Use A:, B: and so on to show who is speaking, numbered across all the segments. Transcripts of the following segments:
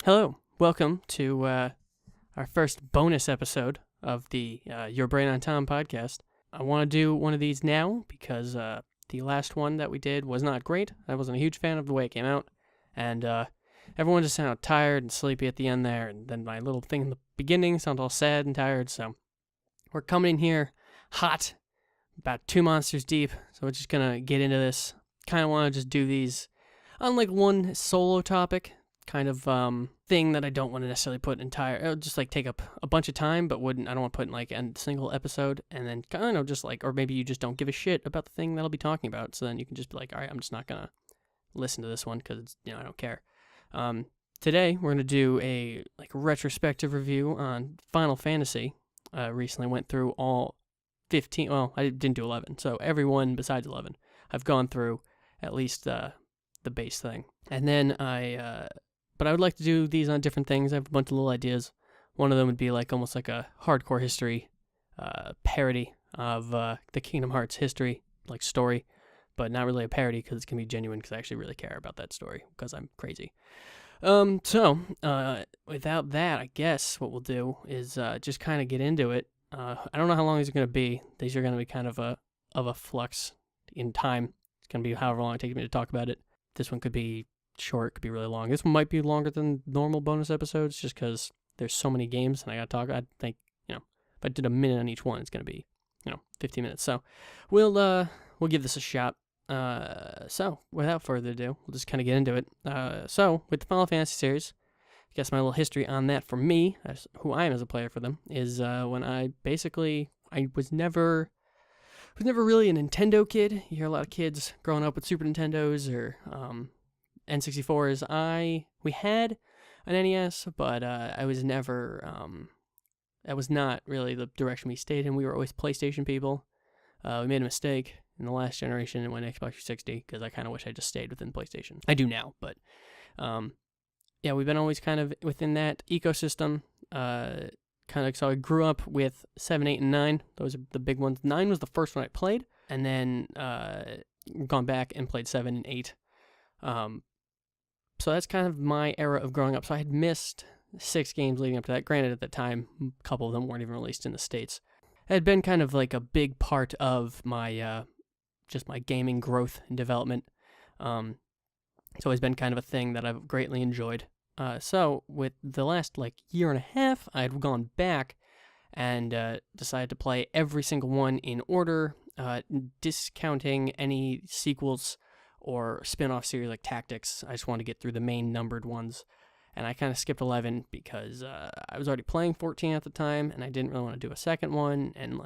A: Hello, welcome to our first bonus episode of the Your Brain on Tom podcast. I want to do one of these now because the last one that we did was not great. I wasn't a huge fan of the way it came out, and everyone just sounded tired and sleepy at the end there, and then my little thing in the beginning sounded all sad and tired, so we're coming in here hot, about 2 monsters deep, so we're just going to get into this. Kind of want to just do these on like one solo topic, kind of thing that I don't want to necessarily put just like take up a bunch of time, but I don't want to put in like a single episode, and then kind of just like, or maybe you just don't give a shit about the thing that I'll be talking about, so then you can just be like, all right, I'm just not gonna listen to this one because it's, I don't care. Today we're gonna do a like retrospective review on Final Fantasy. Recently went through all 15. Well, I didn't do 11, so every one besides 11 I've gone through at least the base thing, and then but I would like to do these on different things. I have a bunch of little ideas. One of them would be like almost like a hardcore history parody of the Kingdom Hearts history, like story, but not really a parody because it's going to be genuine because I actually really care about that story because I'm crazy. So without that, I guess what we'll do is just kind of get into it. I don't know how long these are going to be. These are going to be kind of a flux in time. It's going to be however long it takes me to talk about it. This one could be short, could be really long. This one might be longer than normal bonus episodes just because there's so many games and I gotta talk. I think, if I did a minute on each one, it's gonna be, 15 minutes. So we'll give this a shot. So without further ado, we'll just kind of get into it. So with the Final Fantasy series, I guess my little history on that for me, as who I am as a player for them, is when I was never really a Nintendo kid. You hear a lot of kids growing up with Super Nintendos or N64s. We had an NES, but I was never, that was not really the direction we stayed in. We were always PlayStation people. We made a mistake in the last generation and went Xbox 360 because I kind of wish I just stayed within PlayStation. I do now, but yeah, we've been always kind of within that ecosystem. So I grew up with 7, 8, and 9. Those are the big ones. 9 was the first one I played, and then gone back and played 7 and 8. So that's kind of my era of growing up. So I had missed 6 games leading up to that. Granted, at the time, a couple of them weren't even released in the States. It had been kind of like a big part of my just my gaming growth and development. It's always been kind of a thing that I've greatly enjoyed. So with the last like year and a half, I'd gone back and decided to play every single one in order, discounting any sequels or spin-off series like Tactics. I just wanted to get through the main numbered ones, and I kind of skipped 11 because I was already playing 14 at the time, and I didn't really want to do a second one, and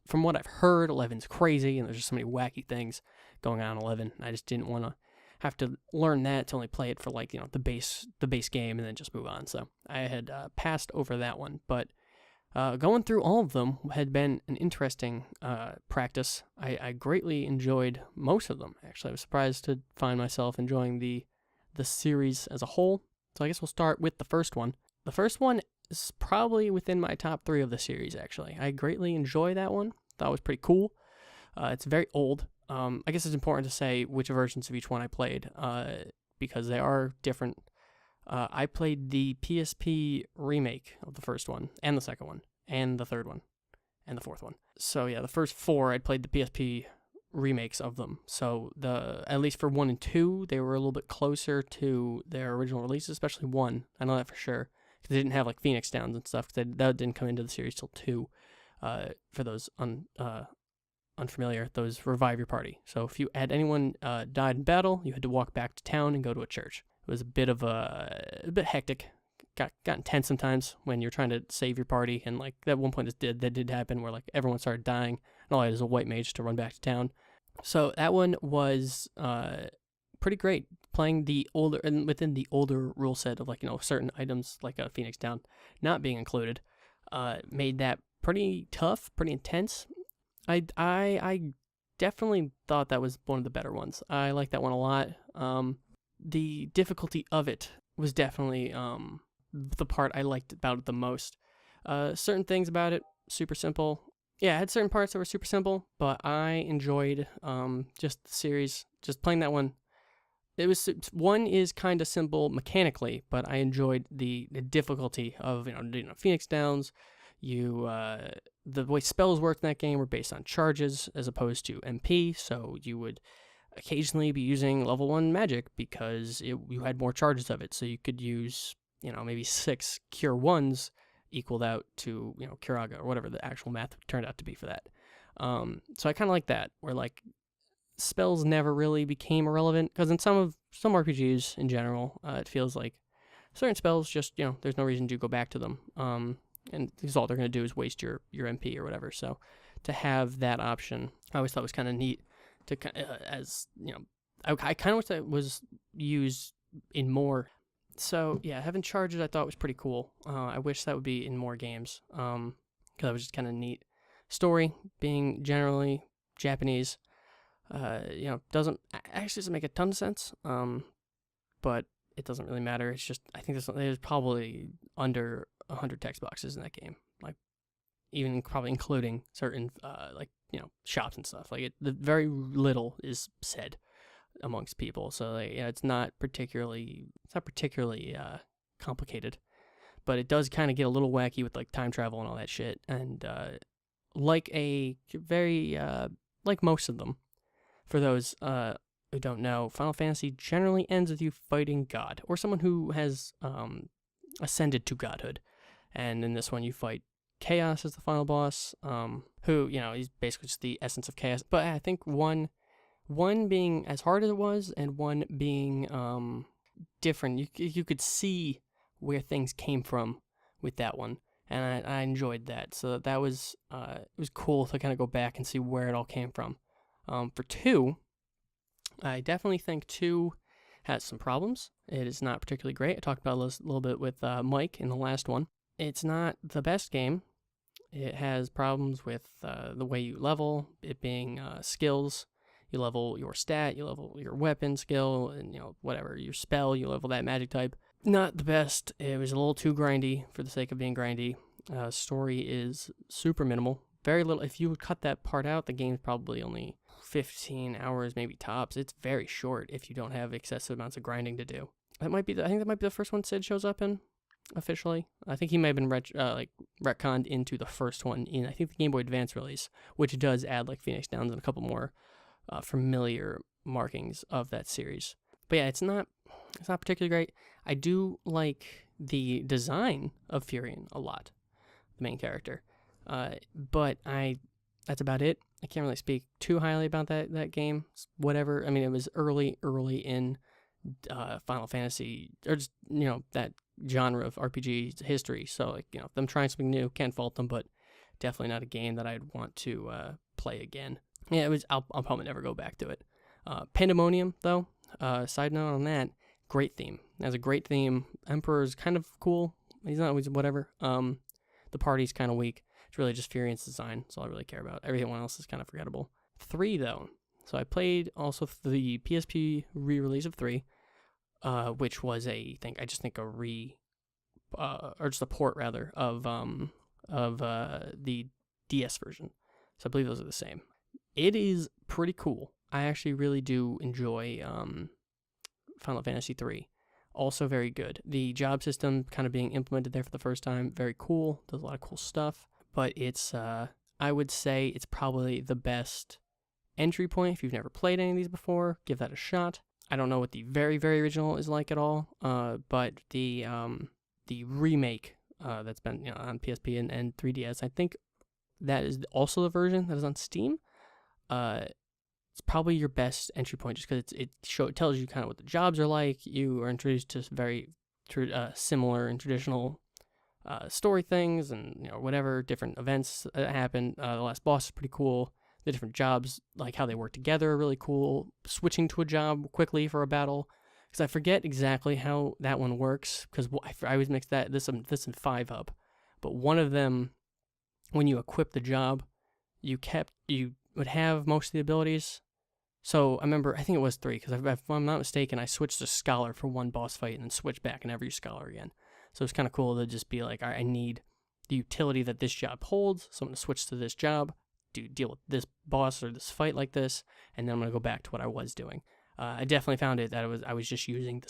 A: from what I've heard, 11's crazy, and there's just so many wacky things going on in 11. I just didn't want to have to learn that to only play it for the base game and then just move on. So I had passed over that one, but going through all of them had been an interesting practice. I greatly enjoyed most of them, actually. I was surprised to find myself enjoying the series as a whole. So I guess we'll start with the first one. The first one is probably within my top 3 of the series, actually. I greatly enjoy that one. Thought it was pretty cool. It's very old. I guess it's important to say which versions of each one I played, because they are different. I played the PSP remake of the first one, and the second one, and the third one, and the fourth one. So yeah, the first 4, I played the PSP remakes of them. So at least for 1 and 2, they were a little bit closer to their original release, especially 1. I know that for sure, because they didn't have like Phoenix Downs and stuff, because that didn't come into the series till 2, for those unfamiliar, those revive your party. So if you had anyone died in battle, you had to walk back to town and go to a church. It was a bit hectic. Got intense sometimes when you're trying to save your party, and like at one point that did happen where like everyone started dying, and all I had is a white mage to run back to town. So that one was pretty great. Playing the older and within the older rule set of certain items like a Phoenix Down not being included, made that pretty tough, pretty intense. I definitely thought that was one of the better ones. I like that one a lot. The difficulty of it was definitely the part I liked about it the most. Certain things about it, super simple. Yeah, it had certain parts that were super simple, but I enjoyed just the series, just playing that one one is kind of simple mechanically, but I enjoyed the difficulty of Phoenix Downs. The way spells worked in that game were based on charges as opposed to MP, so you would occasionally be using level 1 magic because you had more charges of it, so you could use maybe 6 cure 1s equaled out to Curaga or whatever the actual math turned out to be for that. So I kind of like that, where like spells never really became irrelevant, because in some RPGs in general, it feels like certain spells just there's no reason to go back to them, and because all they're going to do is waste your MP or whatever. So to have that option, I always thought was kind of neat. I kind of wish that was used in more. So yeah, having charges I thought was pretty cool. I wish that would be in more games, because that was just kind of neat. Story being generally Japanese, doesn't make a ton of sense. But it doesn't really matter. It's just I think there's probably under 100 text boxes in that game, like even probably including certain shops and stuff. Like the very little is said amongst people, so it's not particularly complicated, but it does kind of get a little wacky with like time travel and all that shit, and like most of them. For those who don't know, Final Fantasy generally ends with you fighting God or someone who has ascended to godhood, and in this one you fight Chaos as the final boss, who he's basically just the essence of chaos. But I think one being as hard as it was, and one being different. You could see where things came from with that one, and I enjoyed that. So that was it was cool to kind of go back and see where it all came from. For 2, I definitely think 2 has some problems. It is not particularly great. I talked about this a little bit with Mike in the last one. It's not the best game. It has problems with the way you level, it being skills. You level your stat, you level your weapon skill, and whatever, your spell, you level that magic type. Not the best. It was a little too grindy for the sake of being grindy. Story is super minimal. Very little. If you would cut that part out, the game's probably only 15 hours, maybe tops. It's very short if you don't have excessive amounts of grinding to do. I think that might be the first one Sid shows up in officially. I think he may have been retconned into the first one in, I think, the Game Boy Advance release, which does add like Phoenix Downs and a couple more familiar markings of that series. But yeah, it's not particularly great. I do like the design of Furion a lot, the main character. But that's about it. I can't really speak too highly about that game. Whatever. I mean, it was early in Final Fantasy, or just that genre of RPG history. So them trying something new, can't fault them, but definitely not a game that I'd want to play again. Yeah, it was. I'll probably never go back to it. Pandemonium, though. Side note on that, great theme. It has a great theme. Emperor's kind of cool. He's not always whatever. The party's kind of weak. It's really just Furion's design. That's all I really care about. Everything else is kind of forgettable. 3, though. So I played also the PSP re-release of 3, which was a port rather of the DS version. So I believe those are the same. It is pretty cool. I actually really do enjoy Final Fantasy 3. Also very good. The job system kind of being implemented there for the first time, very cool. Does a lot of cool stuff. But it's, I would say it's probably the best entry point. If you've never played any of these before, give that a shot. I don't know what the very, very original is like at all, but the remake that's been on PSP and 3DS, I think that is also the version that is on Steam. It's probably your best entry point just because it tells you kind of what the jobs are like. You are introduced to very similar and traditional story things, and whatever different events that happen. The last boss is pretty cool. The different jobs, like how they work together, are really cool. Switching to a job quickly for a battle, because I forget exactly how that one works, because I always mix this and 5-Up. But one of them, when you equip the job, you would have most of the abilities. So I remember, I think it was 3, because if I'm not mistaken, I switched to Scholar for one boss fight and then switched back and never used Scholar again. So it's kind of cool to just be like, all right, I need the utility that this job holds, so I'm going to switch to this job, deal with this boss or this fight like this, and then I'm going to go back to what I was doing. I definitely found it that I was just using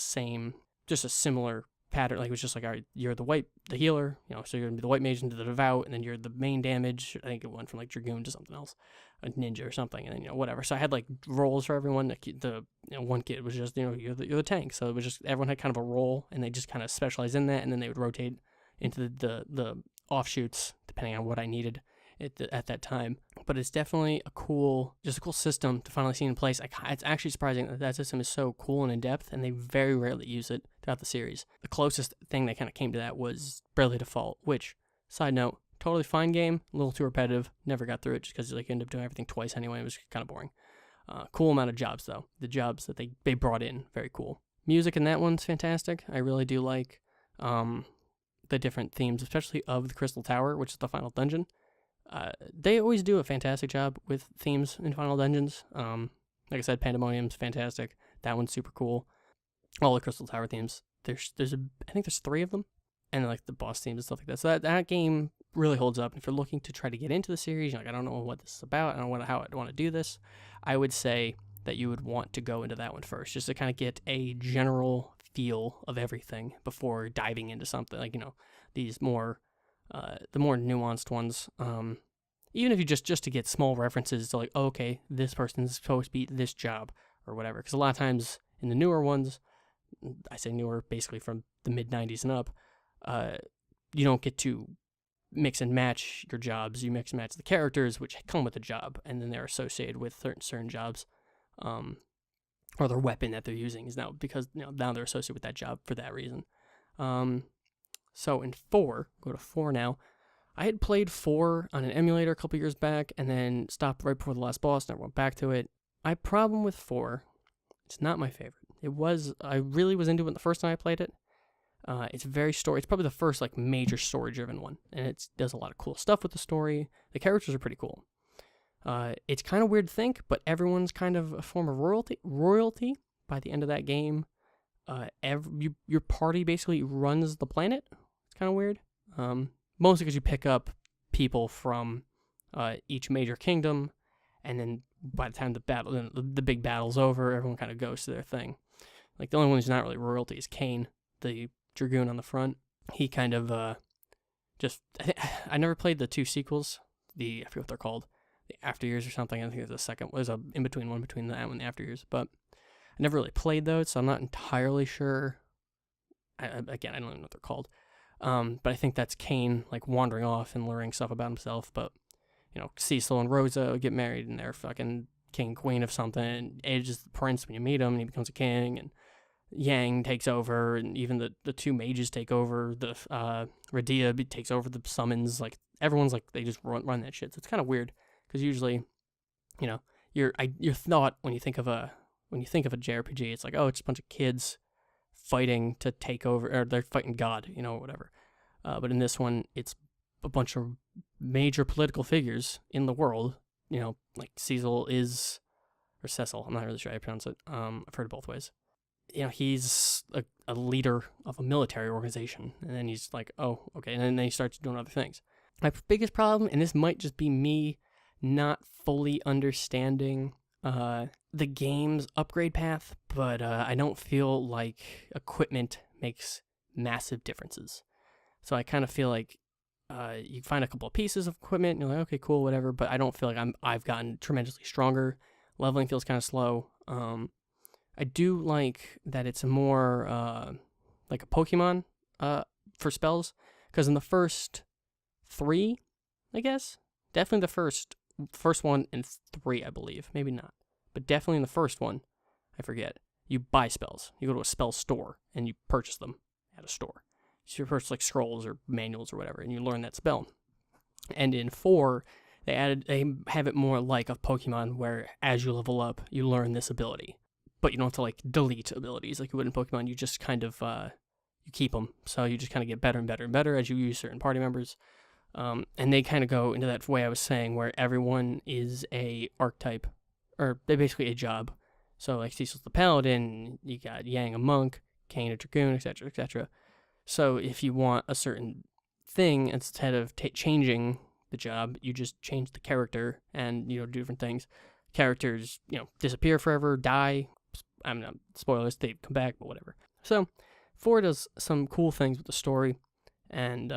A: just a similar pattern. Like it was just like, all right, you're the healer, so you're gonna be the white mage into the devout, and then you're the main damage. I think it went from like dragoon to something else, a ninja or something, and then whatever. So I had like roles for everyone. The one kid was just you're the tank, so it was just everyone had kind of a role, and they just kind of specialized in that, and then they would rotate into the offshoots depending on what I needed at that time. But it's definitely a cool system to finally see in place. It's actually surprising that system is so cool and in depth, and they very rarely use it throughout the series. The closest thing that kind of came to that was Bravely Default, which, side note, totally fine game, a little too repetitive. Never got through it just because you end up doing everything twice anyway. It was kind of boring. Cool amount of jobs though. The jobs that they brought in, very cool. Music in that one's fantastic. I really do like the different themes, especially of the Crystal Tower, which is the final dungeon. They always do a fantastic job with themes in Final Dungeons. Like I said, Pandemonium's fantastic. That one's super cool. All the Crystal Tower themes. I think there's 3 of them, and like the boss themes and stuff like that. So that game really holds up. If you're looking to try to get into the series, you're like, I don't know what this is about. I don't know how I'd want to do this. I would say that you would want to go into that one first, just to kind of get a general feel of everything before diving into something like these more. The more nuanced ones, even if you just to get small references to like, oh, okay, this person's supposed to be this job or whatever. Because a lot of times in the newer ones, I say newer, basically from the mid 90s and up, you don't get to mix and match your jobs. You mix and match the characters which come with the job, and then they're associated with certain jobs, or their weapon that they're using is now because now they're associated with that job for that reason. So in 4, go to 4 now, I had played 4 on an emulator a couple years back and then stopped right before the last boss, never went back to it. My problem with 4, it's not my favorite. I really was into it the first time I played it. It's probably the first like major story-driven one, and it does a lot of cool stuff with the story. The characters are pretty cool. It's kind of weird to think, but everyone's kind of a form of royalty by the end of that game. Your party basically runs the planet. Kind of weird, mostly because you pick up people from each major kingdom, and then by the time the big battle's over, everyone kind of goes to their thing. Like the only one who's not really royalty is Kain, the dragoon on the front. He kind of I never played the 2 sequels. I forget what they're called, the After Years or something. I think there's a second. There's a in between one between that one and the After Years, but I never really played those, so I'm not entirely sure. I don't even know what they're called. But I think that's Kain like wandering off and learning stuff about himself. But Cecil and Rosa get married and they're fucking king and queen of something. And Edge is the prince when you meet him, and he becomes a king. And Yang takes over, and even the 2 mages take over. The Radia takes over the summons. Like everyone's like they just run that shit. So it's kind of weird because usually, your thought when you think of a JRPG, it's like, oh, it's a bunch of kids fighting to take over, or they're fighting God, whatever. But in this one, it's a bunch of major political figures in the world, like Cecil, I'm not really sure how to pronounce it. I've heard it both ways. He's a leader of a military organization, and then he's like, oh, okay, and then he starts doing other things. My biggest problem, and this might just be me not fully understanding the game's upgrade path, but I don't feel like equipment makes massive differences. So I kind of feel like you find a couple of pieces of equipment, and you're like, okay, cool, whatever, but I don't feel like I've gotten tremendously stronger. Leveling feels kind of slow. I do like that it's more like a Pokemon for spells, because in the first 3, I guess, definitely the first one and 3, I believe, maybe not, but definitely in the first one, I forget, you buy spells. You go to a spell store and you purchase them at a store. So you purchase like scrolls or manuals or whatever, and you learn that spell. And in 4, they have it more like a Pokemon, where as you level up, you learn this ability, but you don't have to like delete abilities like you would in Pokemon. You just kind of you keep them, so you just kind of get better and better and better as you use certain party members. And they kind of go into that way I was saying, where everyone is a archetype, or they're basically a job. So like Cecil's the paladin, you got Yang a monk, Kain a dragoon, etc., etc. So if you want a certain thing, instead of changing the job, you just change the character and do different things. Characters disappear forever, die, I'm not spoilers, they come back, but whatever. So 4 does some cool things with the story, and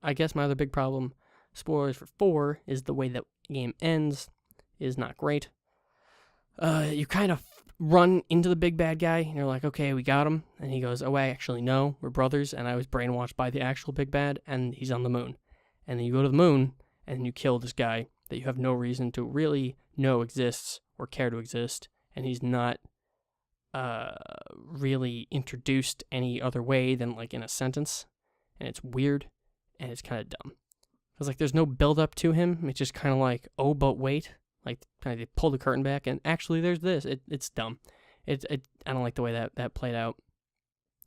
A: I guess my other big problem, spoilers for 4, is the way that game ends is not great. You kind of run into the big bad guy, and you're like, okay, we got him. And he goes, oh, actually, no, we're brothers, and I was brainwashed by the actual big bad, and he's on the moon. And then you go to the moon, and you kill this guy that you have no reason to really know exists or care to exist, and he's not really introduced any other way than, like, in a sentence. And it's weird, and it's kind of dumb. Because, like, there's no build-up to him. It's just kind of like, oh, but wait. Like, kind of pull the curtain back, and actually, there's this. It's dumb. I don't like the way that played out.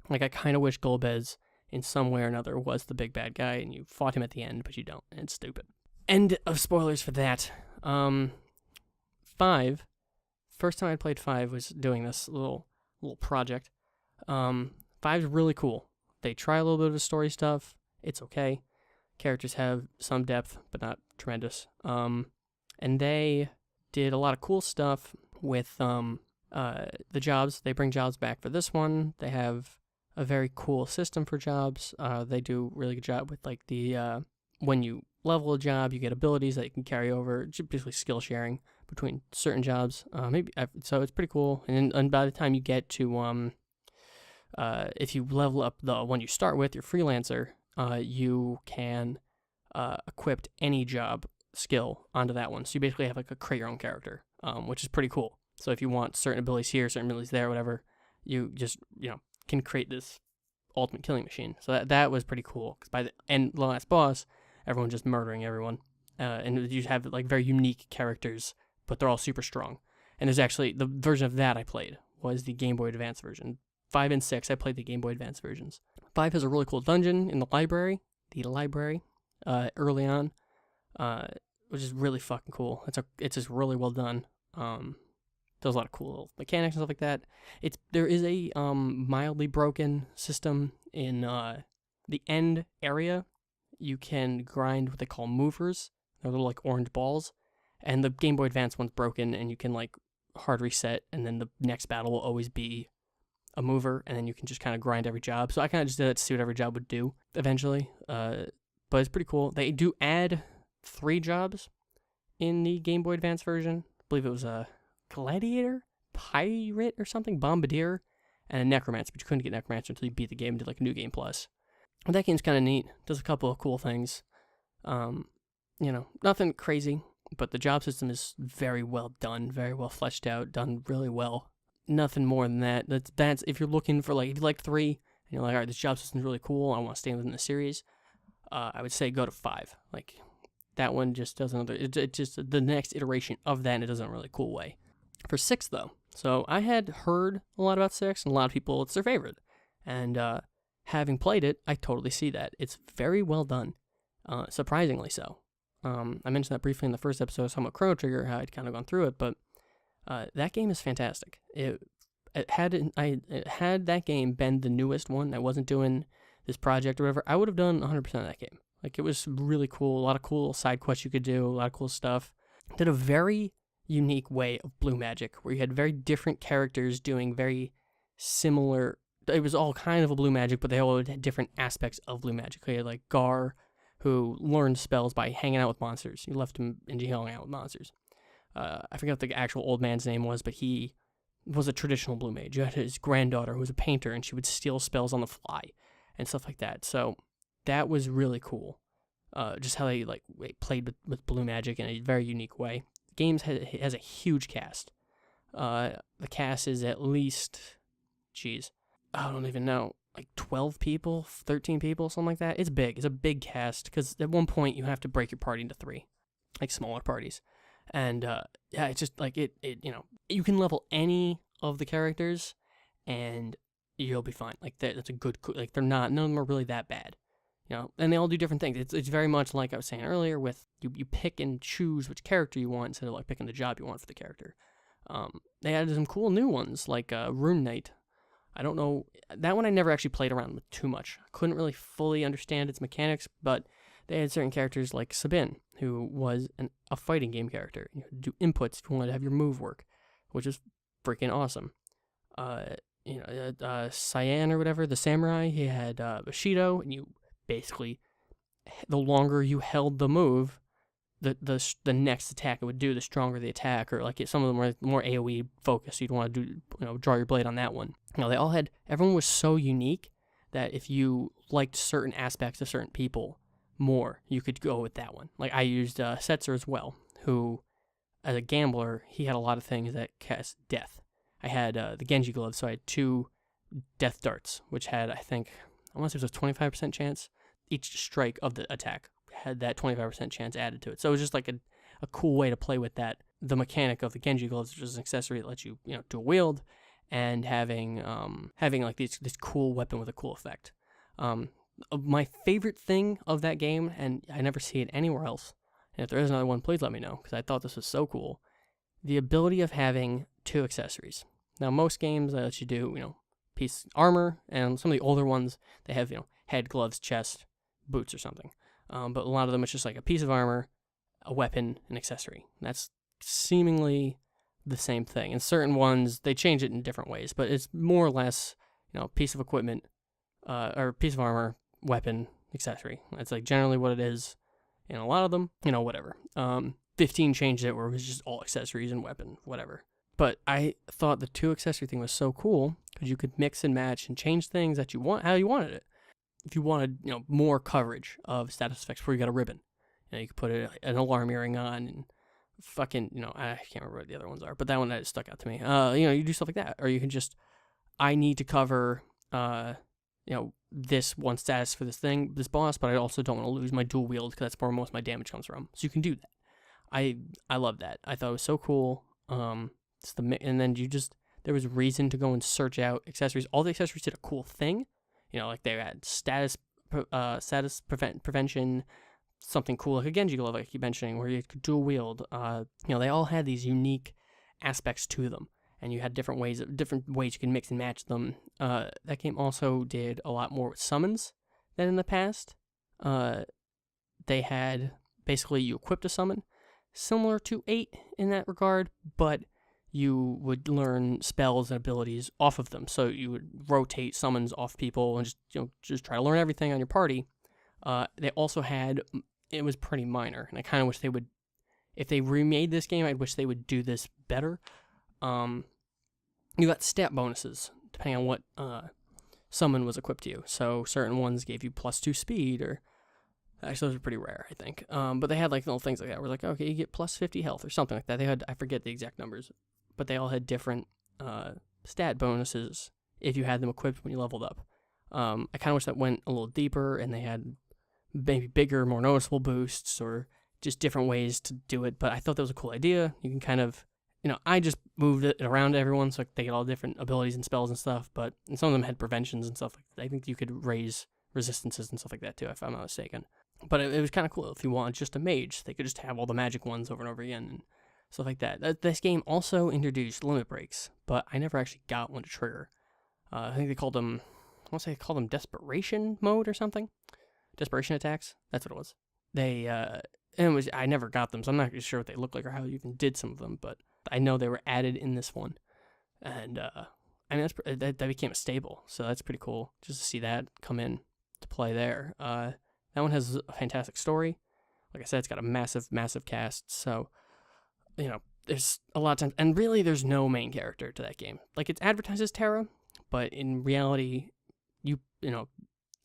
A: Like, I kind of wish Golbez, in some way or another, was the big bad guy, and you fought him at the end, but you don't, and it's stupid. End of spoilers for that. 5. First time I played 5 was doing this little project. 5's really cool. They try a little bit of the story stuff. It's okay. Characters have some depth, but not tremendous. And they did a lot of cool stuff with the jobs. They bring jobs back for this one. They have a very cool system for jobs. They do a really good job with, like, the when you level a job, you get abilities that you can carry over, basically skill sharing between certain jobs. So it's pretty cool. And by the time you get to if you level up the one you start with, your freelancer, you can equip any job skill onto that one. So you basically have, like, a create your own character, which is pretty cool. So if you want certain abilities here, certain abilities there, whatever, you just, can create this ultimate killing machine. So that was pretty cool. Because by the end, the last boss, everyone's just murdering everyone. And you have, like, very unique characters, but they're all super strong. And there's actually, the version of that I played was the Game Boy Advance version. 5 and 6, I played the Game Boy Advance versions. 5 has a really cool dungeon in the library, early on, which is really fucking cool. It's just really well done. There's a lot of cool little mechanics and stuff like that. There is a mildly broken system in the end area. You can grind what they call movers. They're little, like, orange balls, and the Game Boy Advance one's broken, and you can, like, hard reset, and then the next battle will always be a mover, and then you can just kind of grind every job. So I kind of just did that to see what every job would do eventually. But it's pretty cool. They do add 3 jobs in the Game Boy Advance version. I believe it was a gladiator, pirate or something, bombardier, and a necromancer, but you couldn't get necromancer until you beat the game and did, like, a new game plus. And that game's kind of neat. Does a couple of cool things. Nothing crazy, but the job system is very well done, very well fleshed out, done really well. Nothing more than that. That's if you're looking for, like, if you like 3, and you're like, all right, this job system's really cool, I want to stay within the series, I would say go to 5. Like, that one just does another, it just, the next iteration of that, and it does it in a really cool way. For 6, though, so I had heard a lot about 6, and a lot of people, it's their favorite, and having played it, I totally see that. It's very well done, surprisingly so. I mentioned that briefly in the first episode, talking about Chrono Trigger, how I'd kind of gone through it, but that game is fantastic. Had that game been the newest one that wasn't doing this project or whatever, I would have done 100% of that game. Like, it was really cool, a lot of cool side quests you could do, a lot of cool stuff. Did a very unique way of Blue Magic, where you had very different characters doing very similar, it was all kind of a Blue Magic, but they all had different aspects of Blue Magic. You had, like, Gar, who learned spells by hanging out with monsters. You left him and hanging out with monsters. I forget what the actual old man's name was, but he was a traditional Blue Mage. You had his granddaughter, who was a painter, and she would steal spells on the fly and stuff like that. So that was really cool. Just how they played with Blue Magic in a very unique way. Games has a huge cast. The cast is at least, I don't even know, like 12 people, 13 people, something like that. It's big. It's a big cast, because at one point you have to break your party into 3, like smaller parties. And it's just like you can level any of the characters and you'll be fine. Like, that's a good, like, none of them are really that bad, and they all do different things. It's very much like I was saying earlier, with you pick and choose which character you want instead of, like, picking the job you want for the character. They added some cool new ones, like Rune Knight. I don't know, that one I never actually played around with too much. I couldn't really fully understand its mechanics, but they had certain characters like Sabin, who was a fighting game character. You had to do inputs if you wanted to have your move work. which is freaking awesome. Cyan or whatever, the samurai, he had Bushido, and you basically, the longer you held the move, the next attack it would do, the stronger the attack, or like some of them were more AoE focused. You'd want to do, draw your blade on that one. Everyone was so unique that if you liked certain aspects of certain people more, you could go with that one. Like I used Setzer as well, who, as a gambler, he had a lot of things that cast death. I had the Genji gloves, so I had 2 death darts, which had, I want to say it was a 25% chance. Each strike of the attack had that 25% chance added to it. So it was just like a cool way to play with that. The mechanic of the Genji gloves, which is an accessory that lets you, dual wield, and having like this cool weapon with a cool effect. My favorite thing of that game, and I never see it anywhere else, and if there is another one, please let me know, because I thought this was so cool. The ability of having 2 accessories. Now, most games that let you do, piece armor, and some of the older ones, they have, head, gloves, chest, boots, or something. But a lot of them, it's just like a piece of armor, a weapon, an accessory. That's seemingly the same thing. And certain ones, they change it in different ways, but it's more or less, piece of equipment, or piece of armor, weapon, accessory. That's like generally what it is in a lot of them, whatever. 15 changed it where it was just all accessories and weapon, whatever. But I thought the 2 accessory thing was so cool because you could mix and match and change things that you want, how you wanted it. If you wanted, more coverage of status effects before you got a ribbon, you could put an alarm earring on and fucking, I can't remember what the other ones are, but that one that stuck out to me. You do stuff like that, or you can just, I need to cover, this one status for this boss, but I also don't want to lose my dual wield because that's where most of my damage comes from. So you can do that. I love that. I thought it was so cool. And then there was reason to go and search out accessories. All the accessories did a cool thing. Like they had status prevention, something cool like a Genji glove, like I keep mentioning, where you could dual wield. They all had these unique aspects to them, and you had different ways you can mix and match them. That game also did a lot more with summons than in the past. They had basically you equipped a summon, similar to 8 in that regard, but you would learn spells and abilities off of them. So you would rotate summons off people and just try to learn everything on your party. They also had, it was pretty minor, and I kind of wish they would, if they remade this game, I wish they would do this better. You got stat bonuses depending on what summon was equipped to you. So certain ones gave you +2 speed, or actually those are pretty rare, I think. But they had like little things like that where like, okay, you get +50 health or something like that. They had, I forget the exact numbers, but they all had different stat bonuses if you had them equipped when you leveled up. I kind of wish that went a little deeper and they had maybe bigger, more noticeable boosts or just different ways to do it. But I thought that was a cool idea. You can kind of, I just moved it around to everyone so they get all different abilities and spells and stuff. But and some of them had preventions and stuff. I think you could raise resistances and stuff like that too, if I'm not mistaken. But it was kind of cool. If you wanted just a mage, they could just have all the magic ones over and over again and stuff like that. This game also introduced limit breaks, but I never actually got one to trigger. I think they called them, I want to say they called them desperation mode or something. Desperation attacks. That's what it was. I never got them, so I'm not really sure what they look like or how you even did some of them, but I know they were added in this one. And, that became a stable, so that's pretty cool just to see that come in to play there. That one has a fantastic story. Like I said, it's got a massive, massive cast, so, there's a lot of times, and really there's no main character to that game. Like, it's advertised as Terra, but in reality,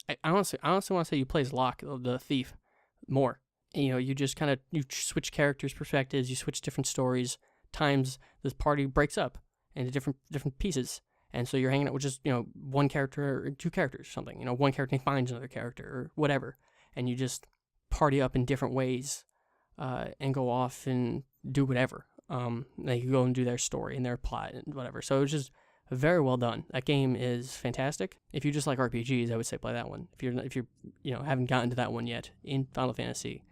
A: I honestly want to say you play as Locke, the thief, more. And, you just kind of, you switch characters' perspectives, you switch different stories. Times this party breaks up into different pieces. And so you're hanging out with just, one character or 2 characters or something. One character finds another character or whatever. And you just party up in different ways and go off and do whatever. They can go and do their story and their plot and whatever. So it was just very well done. That game is fantastic. If you just like RPGs, I would say play that one. If you're haven't gotten to that one yet in Final Fantasy,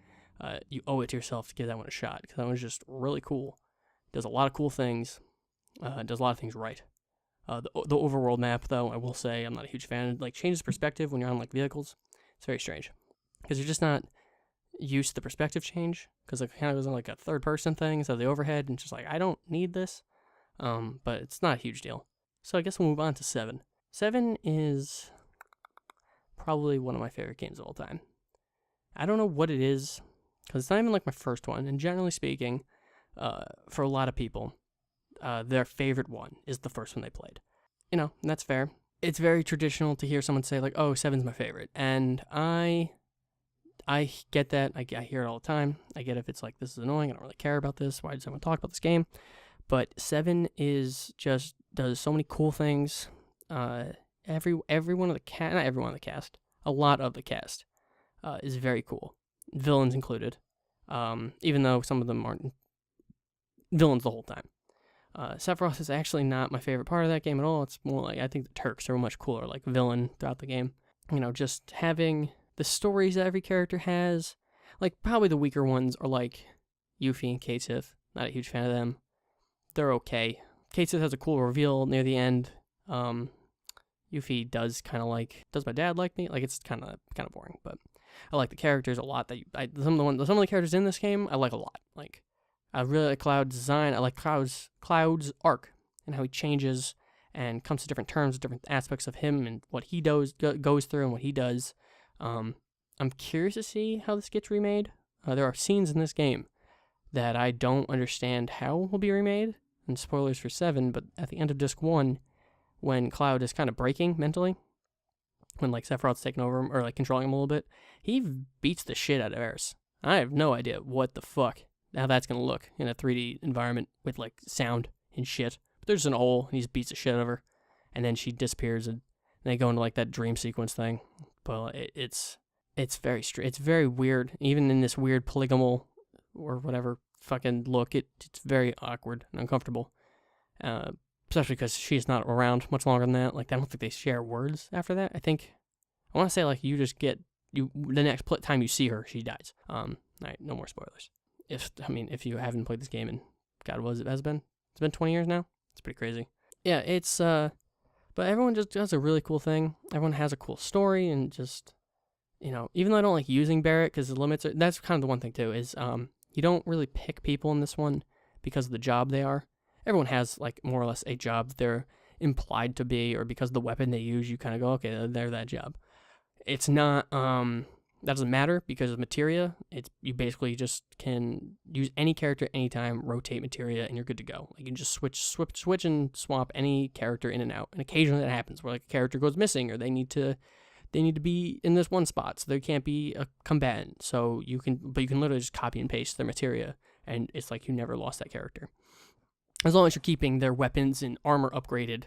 A: you owe it to yourself to give that one a shot, because that one's just really cool. Does a lot of cool things. Does a lot of things right. The overworld map, though, I will say I'm not a huge fan. Like, changes perspective when you're on like vehicles. It's very strange because you're just not used to the perspective change, because it kind of goes on like a third person thing instead of the overhead, and it's just like, I don't need this. but it's not a huge deal. So I guess we'll move on to 7. 7 is probably one of my favorite games of all time. I don't know what it is, because it's not even like my first one, and generally speaking, for a lot of people, their favorite one is the first one they played. You know, and that's fair. It's very traditional to hear someone say, like, oh, 7's my favorite, and I get that. I hear it all the time. I get if it's like, this is annoying, I don't really care about this, why does everyone talk about this game? But 7 is just, does so many cool things. Every one of the cast, not everyone on the cast, a lot of the cast is very cool. Villains included. Even though some of them aren't villains the whole time. Sephiroth is actually not my favorite part of that game at all. It's more like, I think the Turks are much cooler, like villain throughout the game. You know, just having the stories that every character has. Like, probably the weaker ones are like Yuffie and Cait Sith. Not a huge fan of them. They're okay. Cait Sith has a cool reveal near the end. Yuffie does kind of like, does my dad like me? Like, it's kind of boring, but I like the characters a lot. Some of the characters in this game I like a lot. Like, I really like Cloud's design. I like Cloud's arc and how he changes and comes to different terms, different aspects of him and what he goes through and what he does. I'm curious to see how this gets remade. There are scenes in this game that I don't understand how will be remade. And spoilers for 7, but at the end of Disc 1, when Cloud is kind of breaking mentally, when like Sephiroth's taking over him or like controlling him a little bit, he beats the shit out of Aeris. I have no idea what the fuck how that's gonna look in a 3D environment with like sound and shit. But there's an hole and he just beats the shit out of her, and then she disappears and they go into like that dream sequence thing. But it's very it's very weird. Even in this weird polygonal or whatever fucking look, it's very awkward and uncomfortable. Especially because she's not around much longer than that. Like, I don't think they share words after that. I want to say, like, you just get, the next time you see her, she dies. All right, no more spoilers. If you haven't played this game in, God, it's been 20 years now? It's pretty crazy. Yeah, it's, but everyone just does a really cool thing. Everyone has a cool story, and just, you know, even though I don't like using Barret, because the limits are, that's kind of the one thing, too, is, you don't really pick people in this one because of the job they are. Everyone has, like, more or less a job that they're implied to be, or because of the weapon they use, you kind of go, okay, they're that job. It's not, that doesn't matter because of materia. You basically just can use any character anytime, rotate materia, and you're good to go. Like, you can just switch and swap any character in and out. And occasionally that happens where, like, a character goes missing, or they need to be in this one spot, so there can't be a combatant. So you can literally just copy and paste their materia, and it's like you never lost that character. As long as you're keeping their weapons and armor upgraded,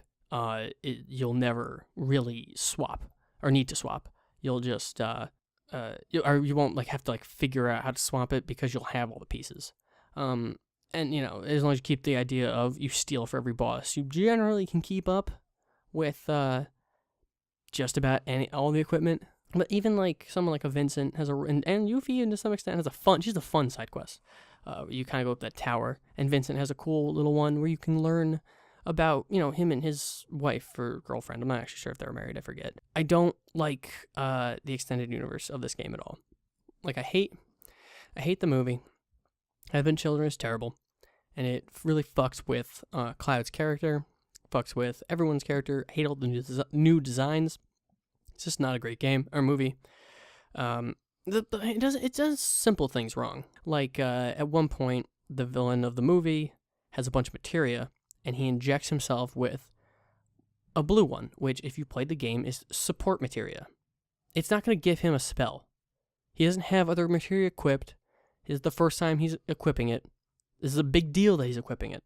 A: you'll never really swap or need to swap. You'll just you won't like have to like figure out how to swap it because you'll have all the pieces. And you know, as long as you keep the idea of you steal for every boss, you generally can keep up with just about all the equipment. But even like someone like a Vincent has and Yuffie to some extent has she's a fun side quest. You kind of go up that tower, and Vincent has a cool little one where you can learn about, you know, him and his wife or girlfriend. I'm not actually sure if they were married, I forget. I don't like the extended universe of this game at all. Like, I hate the movie. Advent Children is terrible, and it really fucks with Cloud's character, fucks with everyone's character. I hate all the new designs. It's just not a great game or movie. It does simple things wrong. Like, at one point, the villain of the movie has a bunch of materia, and he injects himself with a blue one, which, if you played the game, is support materia. It's not going to give him a spell. He doesn't have other materia equipped. This is the first time he's equipping it. This is a big deal that he's equipping it.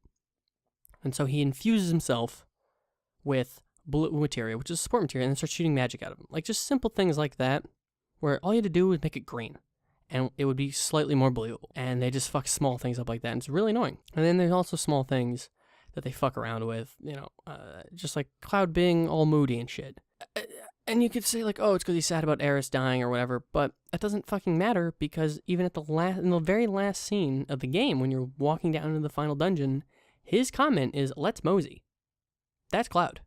A: And so he infuses himself with blue materia, which is support materia, and then starts shooting magic out of him. Like, just simple things like that, where all you had to do was make it green, and it would be slightly more believable. And they just fuck small things up like that, and it's really annoying. And then there's also small things that they fuck around with, you know, just like Cloud being all moody and shit. And you could say, like, oh, it's because he's sad about Aeris dying or whatever, but that doesn't fucking matter, because even at in the very last scene of the game, when you're walking down into the final dungeon, his comment is, let's mosey. That's Cloud.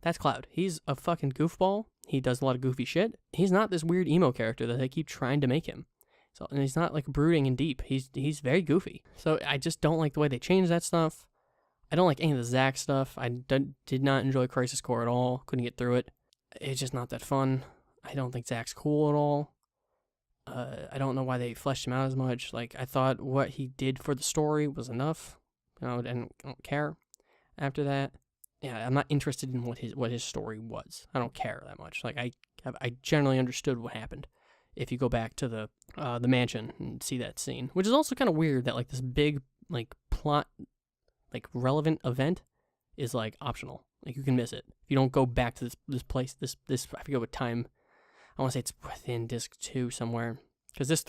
A: That's Cloud. He's a fucking goofball. He does a lot of goofy shit. He's not this weird emo character that they keep trying to make him. So, and he's not like brooding and deep. He's very goofy. So I just don't like the way they change that stuff. I don't like any of the Zack stuff. I did not enjoy Crisis Core at all. Couldn't get through it. It's just not that fun. I don't think Zack's cool at all. I don't know why they fleshed him out as much. Like, I thought what he did for the story was enough. I don't care after that. Yeah, I'm not interested in what his story was. I don't care that much. Like, I generally understood what happened. If you go back to the mansion and see that scene, which is also kind of weird that like this big like plot like relevant event is like optional. Like, you can miss it if you don't go back to this place. This I forget what time. I want to say it's within disc 2 somewhere, because disc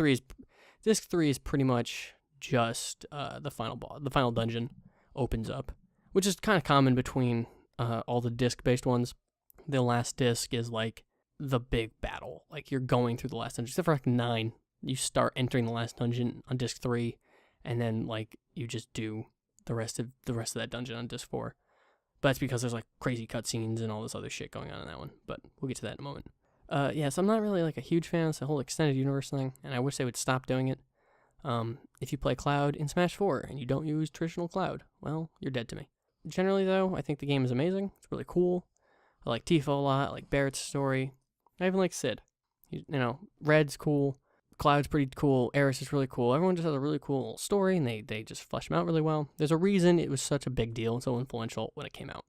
A: 3 is pretty much just the final boss. The final dungeon opens up, which is kind of common between all the disc-based ones. The last disc is like the big battle. Like, you're going through the last dungeon, except for like 9. You start entering the last dungeon on disc 3, and then like you just do the rest of that dungeon on disc 4. But that's because there's like crazy cutscenes and all this other shit going on in that one. But we'll get to that in a moment. Yeah, so I'm not really like a huge fan of the whole extended universe thing, and I wish they would stop doing it. If you play Cloud in Smash 4 and you don't use traditional Cloud, well, you're dead to me. Generally, though, I think the game is amazing. It's really cool. I like Tifa a lot. I like Barrett's story. I even like Sid. You know, Red's cool. Cloud's pretty cool. Aeris is really cool. Everyone just has a really cool story, and they just flesh them out really well. There's a reason it was such a big deal and so influential when it came out.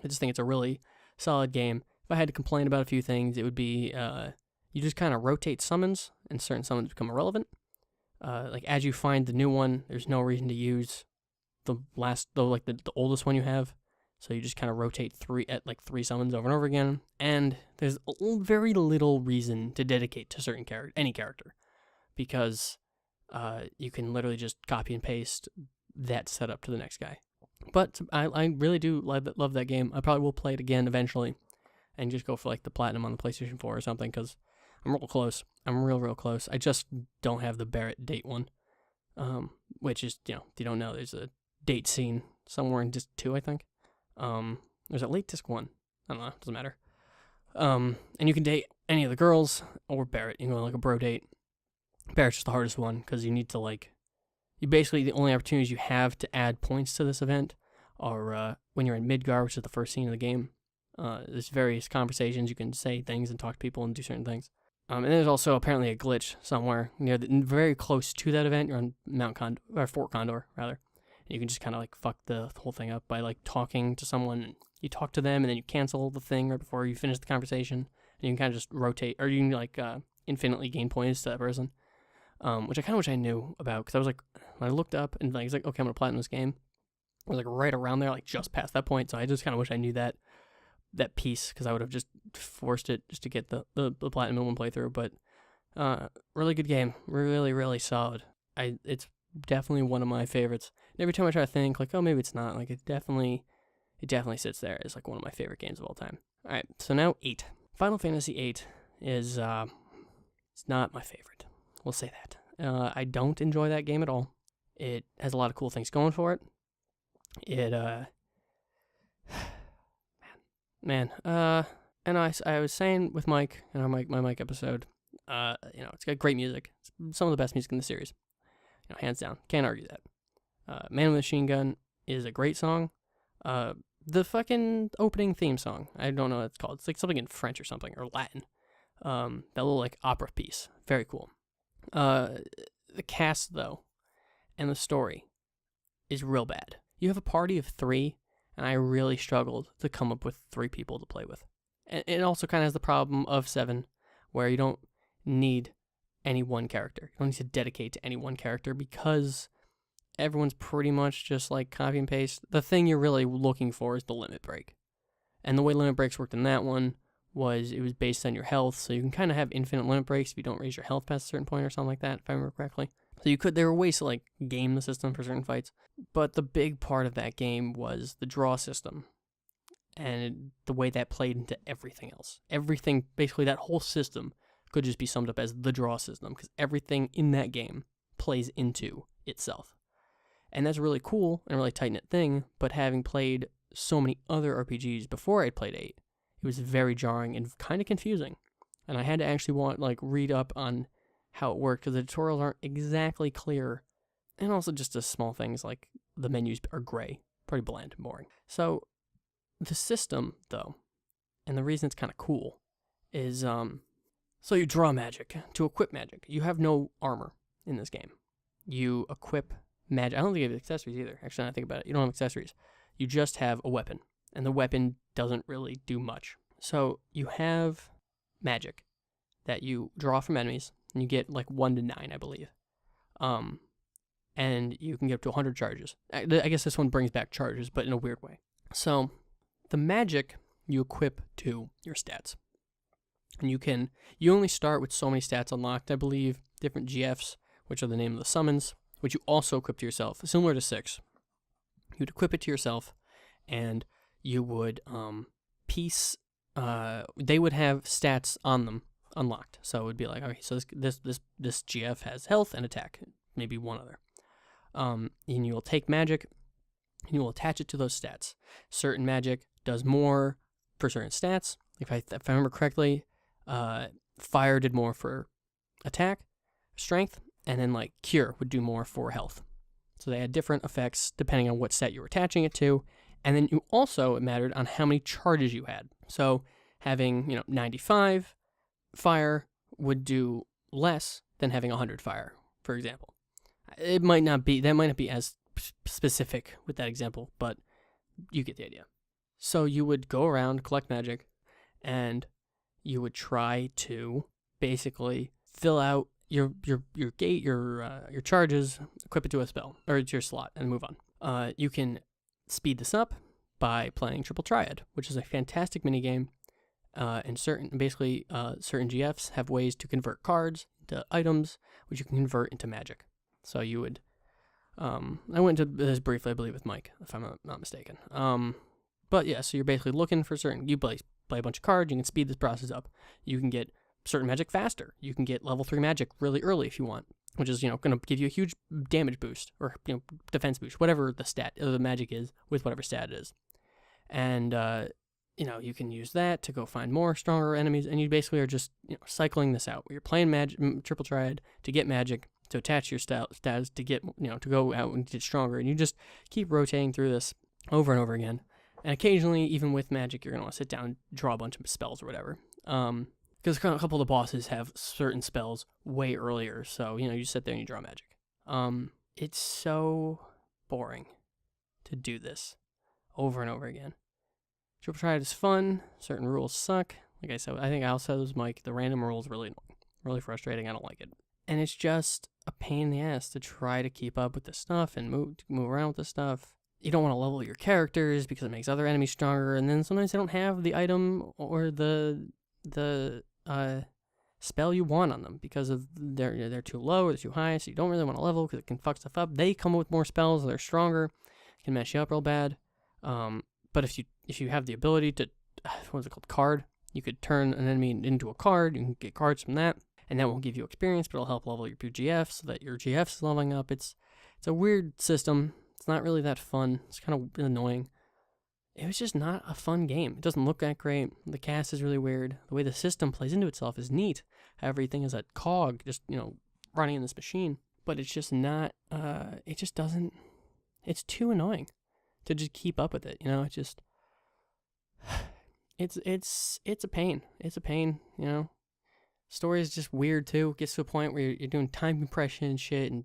A: I just think it's a really solid game. If I had to complain about a few things, it would be you just kind of rotate summons, and certain summons become irrelevant. Like, as you find the new one, there's no reason to use the oldest one you have. So you just kind of rotate three summons over and over again, and there's very little reason to dedicate to any character, because you can literally just copy and paste that setup to the next guy. But I really do love that game. I probably will play it again eventually, and just go for like the platinum on the PlayStation 4 or something, because I'm real close. I'm real close. I just don't have the Barrett date one, which is, if you don't know, there's a date scene somewhere in disc 2, I think. There's a late disc 1. I don't know, doesn't matter. And you can date any of the girls or Barrett. You can go on like a bro date. Barrett's just the hardest one, because you need to the only opportunities you have to add points to this event are when you're in Midgar, which is the first scene of the game. There's various conversations. You can say things and talk to people and do certain things. And there's also apparently a glitch somewhere very close to that event. You're on Fort Condor, rather. And you can just kind of like fuck the whole thing up by like talking to someone. And you talk to them, and then you cancel the thing right before you finish the conversation. And you can kind of just rotate, or you can like infinitely gain points to that person. Which I kind of wish I knew about, because I was like, when I looked up and like, it's like, okay, I'm gonna platinum this game. I was like right around there, like just past that point. So I just kind of wish I knew that piece, because I would have just forced it just to get the platinum in one playthrough. But really good game, really solid. It's definitely one of my favorites. And every time I try to think like, oh, maybe it's not, like it definitely sits there as like one of my favorite games of all time. All right, so now 8. Final Fantasy 8 is it's not my favorite. We'll say that. I don't enjoy that game at all. It has a lot of cool things going for it. And I was saying with Mike in my Mike episode, it's got great music. It's some of the best music in the series, hands down. Can't argue that. Man with a Machine Gun is a great song. The fucking opening theme song, I don't know what it's called. It's like something in French or something, or Latin. That little like opera piece, very cool. The cast though, and the story is real bad. You have a party of 3, and I really struggled to come up with 3 people to play with. And it also kind of has the problem of 7, where you don't need any one character. You don't need to dedicate to any one character, because everyone's pretty much just like copy and paste. The thing you're really looking for is the limit break. And the way limit breaks worked in that one was it was based on your health, so you can kind of have infinite limit breaks if you don't raise your health past a certain point or something like that, if I remember correctly. So there were ways to like game the system for certain fights, but the big part of that game was the draw system and the way that played into everything else. Everything, basically that whole system could just be summed up as the draw system, because everything in that game plays into itself. And that's a really cool and really tight-knit thing, but having played so many other RPGs before I played 8, it was very jarring and kind of confusing. And I had to actually read up on how it worked, because the tutorials aren't exactly clear. And also just the small things like the menus are gray. pretty bland and boring. So the system, though, and the reason it's kind of cool is so you draw magic. To equip magic, you have no armor in this game. You equip magic. I don't think you have accessories either. Actually, now I think about it, you don't have accessories. You just have a weapon, and the weapon doesn't really do much. So you have magic that you draw from enemies, and you get like 1 to 9, I believe. And you can get up to 100 charges. I guess this one brings back charges, but in a weird way. So the magic you equip to your stats. And you only start with so many stats unlocked, I believe, different GFs, which are the name of the summons, which you also equip to yourself, similar to 6. You'd equip it to yourself, and you would they would have stats on them unlocked. So it would be like, okay, so this GF has health and attack, maybe one other. And you'll take magic, and you will attach it to those stats. Certain magic does more for certain stats. If I remember correctly, fire did more for attack, strength, and then like cure would do more for health. So they had different effects depending on what stat you were attaching it to. And then it mattered on how many charges you had. So having 95 fire would do less than having 100 fire, for example. That might not be as specific with that example, but you get the idea. So you would go around, collect magic, and you would try to basically fill out your charges, equip it to a spell or to your slot, and move on. You can speed this up by playing Triple Triad, which is a fantastic minigame. And certain GFs have ways to convert cards to items, which you can convert into magic. So you would, I went into this briefly, I believe, with Mike, if I'm not mistaken. But yeah, so you're basically looking for you play a bunch of cards, you can speed this process up. You can get certain magic faster. You can get level 3 magic really early if you want, which is, going to give you a huge damage boost or, defense boost, whatever the stat or the magic is with whatever stat it is. And, you can use that to go find more stronger enemies, and you basically are just, cycling this out. You're playing Triple Triad to get magic, to attach your stats, to get, to go out and get stronger, and you just keep rotating through this over and over again. And occasionally, even with magic, you're going to want to sit down and draw a bunch of spells or whatever. Because a couple of the bosses have certain spells way earlier, so, you sit there and you draw magic. It's so boring to do this over and over again. Triple Triad is fun. Certain rules suck. Like I said, I think I also was Mike. The random rules really annoying, really frustrating. I don't like it. And it's just a pain in the ass to try to keep up with this stuff and move around with this stuff. You don't want to level your characters because it makes other enemies stronger, and then sometimes they don't have the item or the spell you want on them because of they're too low or they're too high, so you don't really want to level because it can fuck stuff up. They come with more spells, they're stronger, can mess you up real bad. But if you have the ability to, what's it called, card, you could turn an enemy into a card. You can get cards from that, and that won't give you experience, but it'll help level your GF so that your GF is leveling up. It's a weird system. It's not really that fun. It's kind of annoying. It was just not a fun game. It doesn't look that great. The cast is really weird. The way the system plays into itself is neat. Everything is a cog, just, running in this machine. But it's just not, it just doesn't, it's too annoying to just keep up with it, it just, it's a pain. It's a pain, Story is just weird too. It gets to a point where you're doing time compression and shit, and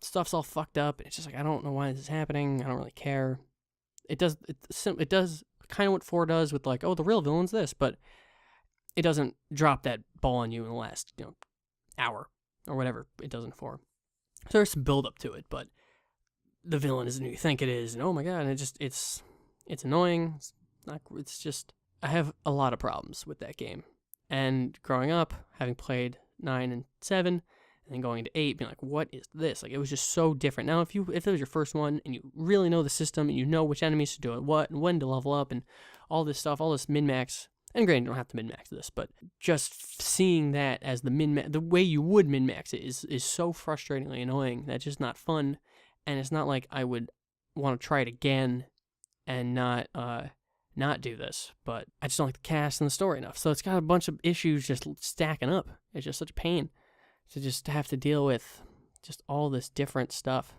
A: stuff's all fucked up, and it's just like, I don't know why this is happening. I don't really care. It does kind of what 4 does with like, oh, the real villain's this, but it doesn't drop that ball on you in the last, hour or whatever it does in 4. So there's some build up to it, but the villain isn't who you think it is, and oh my god, and it's annoying. It's just, I have a lot of problems with that game. And growing up, having played 9 and 7, and then going into 8, being like, what is this? Like, it was just so different. Now, if it was your first one, and you really know the system, and you know which enemies to do it, what, and when to level up, and all this stuff, all this min-max, and granted, you don't have to min-max this, but just seeing that as the way you would min-max it is so frustratingly annoying. That's just not fun. And it's not like I would want to try it again and not do this, but I just don't like the cast and the story enough. So it's got a bunch of issues just stacking up. It's just such a pain to just have to deal with just all this different stuff.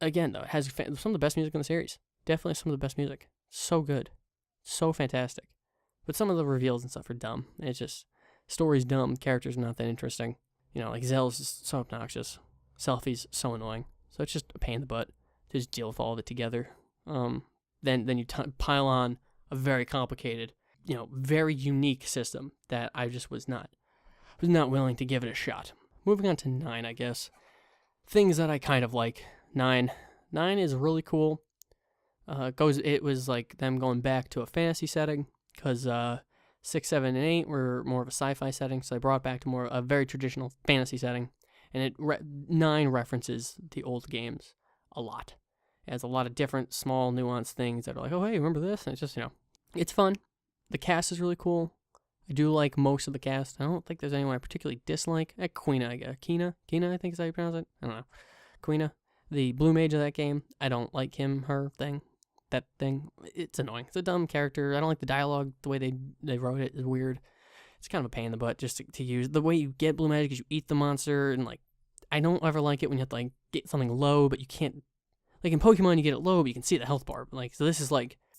A: Again, though, it has some of the best music in the series. Definitely some of the best music. So good. So fantastic. But some of the reveals and stuff are dumb. It's just, story's dumb, character's not that interesting. Like Zell's is so obnoxious. Selphie's so annoying. So it's just a pain in the butt to just deal with all of it together. Then you pile on a very complicated, very unique system that I just was not willing to give it a shot. Moving on to 9, I guess. Things that I kind of like. 9 is really cool. It was like them going back to a fantasy setting, because 6, 7, and 8 were more of a sci-fi setting, so they brought it back to more a very traditional fantasy setting. And 9 references the old games a lot. It has a lot of different small nuanced things that are like, oh hey, remember this? And it's just, it's fun. The cast is really cool. I do like most of the cast. I don't think there's anyone I particularly dislike. Quina, I guess. Kina, I think is how you pronounce it. I don't know. Quina, the blue mage of that game. I don't like him, her thing. That thing. It's annoying. It's a dumb character. I don't like the dialogue. The way they wrote it is weird. It's kind of a pain in the butt just to use. The way you get blue magic is you eat the monster, and I don't ever like it when you have to get something low, but you can't. Like in Pokemon, you get it low, but you can see the health bar. So this is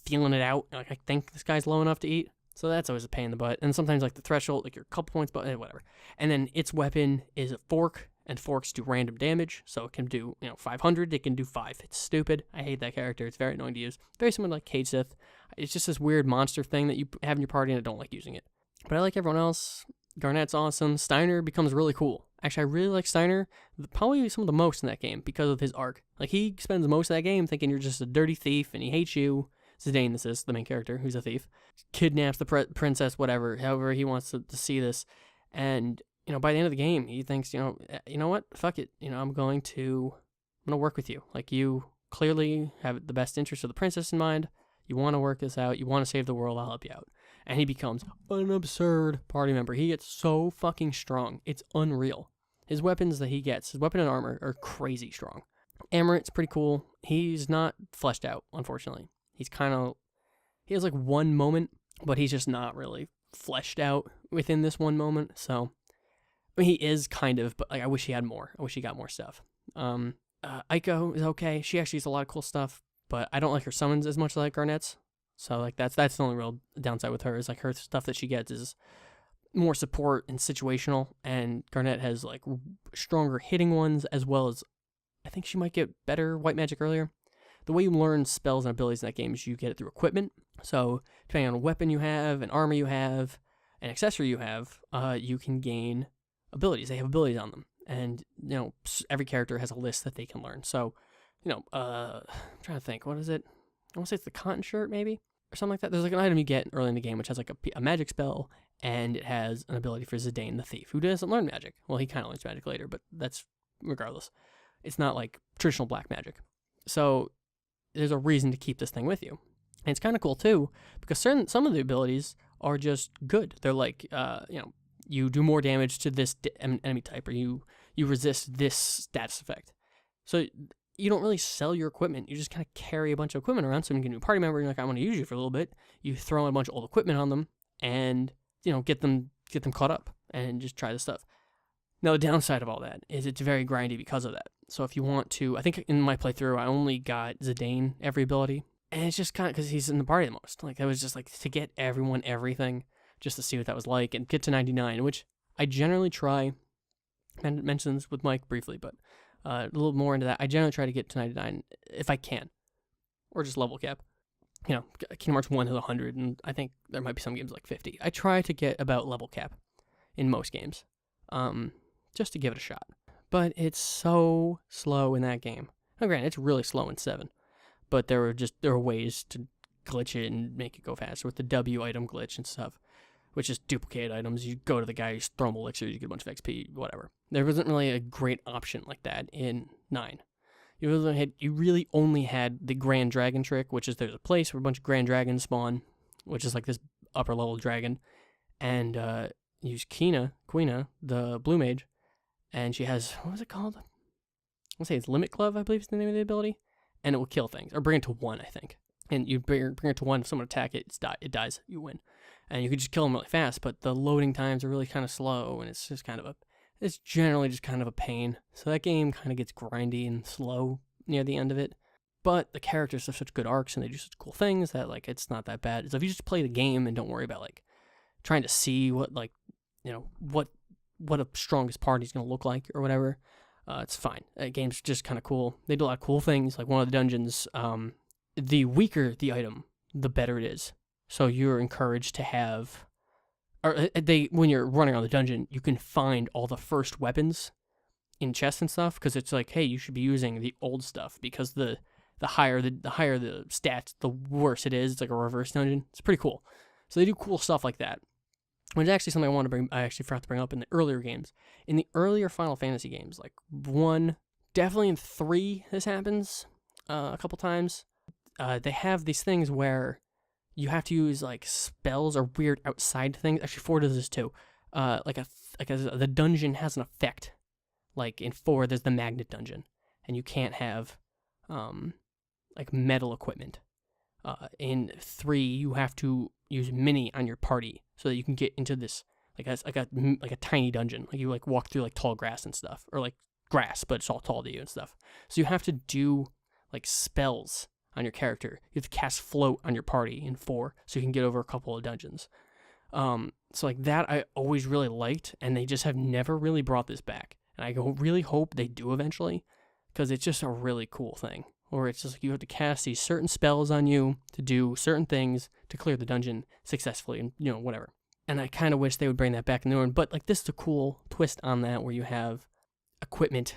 A: feeling it out. I think this guy's low enough to eat. So that's always a pain in the butt. And sometimes the threshold, you're a couple points, but whatever. And then its weapon is a fork, and forks do random damage. So it can do 500. It can do 5. It's stupid. I hate that character. It's very annoying to use. Very similar to Cage Sith. It's just this weird monster thing that you have in your party, and I don't like using it. But I like everyone else. Garnet's awesome. Steiner becomes really cool. Actually, I really like Steiner, probably some of the most in that game because of his arc. He spends most of that game thinking you're just a dirty thief and he hates you. Zidane, this is the main character, who's a thief. Kidnaps the princess, whatever, however he wants to see this. And, by the end of the game, he thinks, you know what? Fuck it. I'm going to work with you. You clearly have the best interest of the princess in mind. You want to work this out. You want to save the world. I'll help you out. And he becomes an absurd party member. He gets so fucking strong. It's unreal. His weapons that he gets, his weapon and armor, are crazy strong. Amaret's pretty cool. He's not fleshed out, unfortunately. He has one moment, but he's just not really fleshed out within this one moment. So, he is kind of, but I wish he had more. I wish he got more stuff. Aiko is okay. She actually has a lot of cool stuff, but I don't like her summons as much as I like Garnet's. So that's the only real downside with her is her stuff that she gets is more support and situational, and Garnet has stronger hitting ones, as well as I think she might get better white magic earlier. The way you learn spells and abilities in that game is you get it through equipment. So depending on a weapon you have, an armor you have, an accessory you have, you can gain abilities. They have abilities on them, and every character has a list that they can learn. So I'm trying to think, what is it? I want to say it's the cotton shirt, maybe, or something like that. There's an item you get early in the game which has a magic spell, and it has an ability for Zidane the thief, who doesn't learn magic. Well, he kind of learns magic later, but that's regardless. It's not like traditional black magic. So there's a reason to keep this thing with you. And it's kind of cool too, because some of the abilities are just good. They're you do more damage to this enemy type, or you resist this status effect. So you don't really sell your equipment. You just kind of carry a bunch of equipment around. So when you get a new party member, you're like, I want to use you for a little bit. You throw a bunch of old equipment on them and, get them caught up and just try the stuff. Now, the downside of all that is it's very grindy because of that. So if you want to, I think in my playthrough, I only got Zidane every ability. And it's just kind of because he's in the party the most. That was just to get everyone everything, just to see what that was like, and get to 99, which I generally try. I mentioned this with Mike briefly, but a little more into that. I generally try to get to 99 if I can, or just level cap. Kingdom Hearts 1 is 100, and I think there might be some games 50. I try to get about level cap in most games, just to give it a shot. But it's so slow in that game. Now, granted, it's really slow in 7, but there are ways to glitch it and make it go faster with the W item glitch and stuff, which is duplicate items. You go to the guy, you throw him elixirs, you get a bunch of XP, whatever. There wasn't really a great option like that in 9. You really only had the Grand Dragon trick, which is there's a place where a bunch of Grand Dragons spawn, which is this upper level dragon, and use Quina, the blue mage, and she has, what was it called? I want to say it's Limit Glove, I believe is the name of the ability, and it will kill things, or bring it to 1, I think. And you bring it to 1, if someone attack it, it dies, you win. And you can just kill them really fast, but the loading times are really kind of slow, and it's just it's generally just kind of a pain. So that game kind of gets grindy and slow near the end of it. but the characters have such good arcs and they do such cool things that like it's not that bad. So if you just play the game and don't worry about like trying to see what like what a strongest party's gonna look like or whatever, it's fine. The game's just kind of cool. They do a lot of cool things. Like one of the dungeons, the weaker the item, the better it is. So you're encouraged to have, or when you're running around the dungeon, you can find all the first weapons in chests and stuff, because it's like, hey, you should be using the old stuff, because the higher the stats, the worse it is. It's like a reverse dungeon. It's pretty cool. So they do cool stuff like that. Which is actually something I actually forgot to bring up in the earlier games. In the earlier Final Fantasy games, like 1, definitely in 3, this happens a couple times. They have these things where you have to use like spells or weird outside things. Actually, 4 does this too. The dungeon has an effect. Like in 4, there's the magnet dungeon, and you can't have like metal equipment. In 3, you have to use mini on your party so that you can get into this like a tiny dungeon. Like you like walk through like tall grass and stuff, or like grass, but it's all tall to you and stuff. So you have to do like spells on your character. You have to cast float on your party in 4 so you can get over a couple of dungeons. So like that I always really liked, and they just have never really brought this back. And I really hope they do eventually, because it's just a really cool thing. Or it's just like you have to cast these certain spells on you to do certain things to clear the dungeon successfully, and whatever. And I kind of wish they would bring that back in the new one. But like this is a cool twist on that, where you have equipment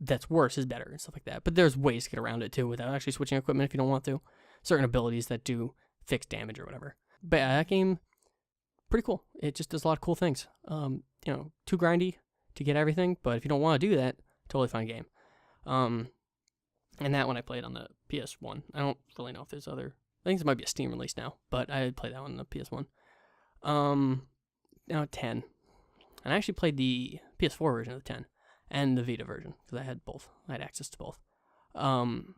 A: that's worse is better and stuff like that. But there's ways to get around it too without actually switching equipment if you don't want to. Certain abilities that do fix damage or whatever. But yeah, that game, pretty cool. It just does a lot of cool things. Too grindy to get everything, but if you don't want to do that, totally fine game. And that one I played on the PS1. I don't really know if there's other. I think it might be a Steam release now, but I played that one on the PS1. Now 10. And I actually played the PS4 version of the 10 and the Vita version, because I had both. I had access to both. 10.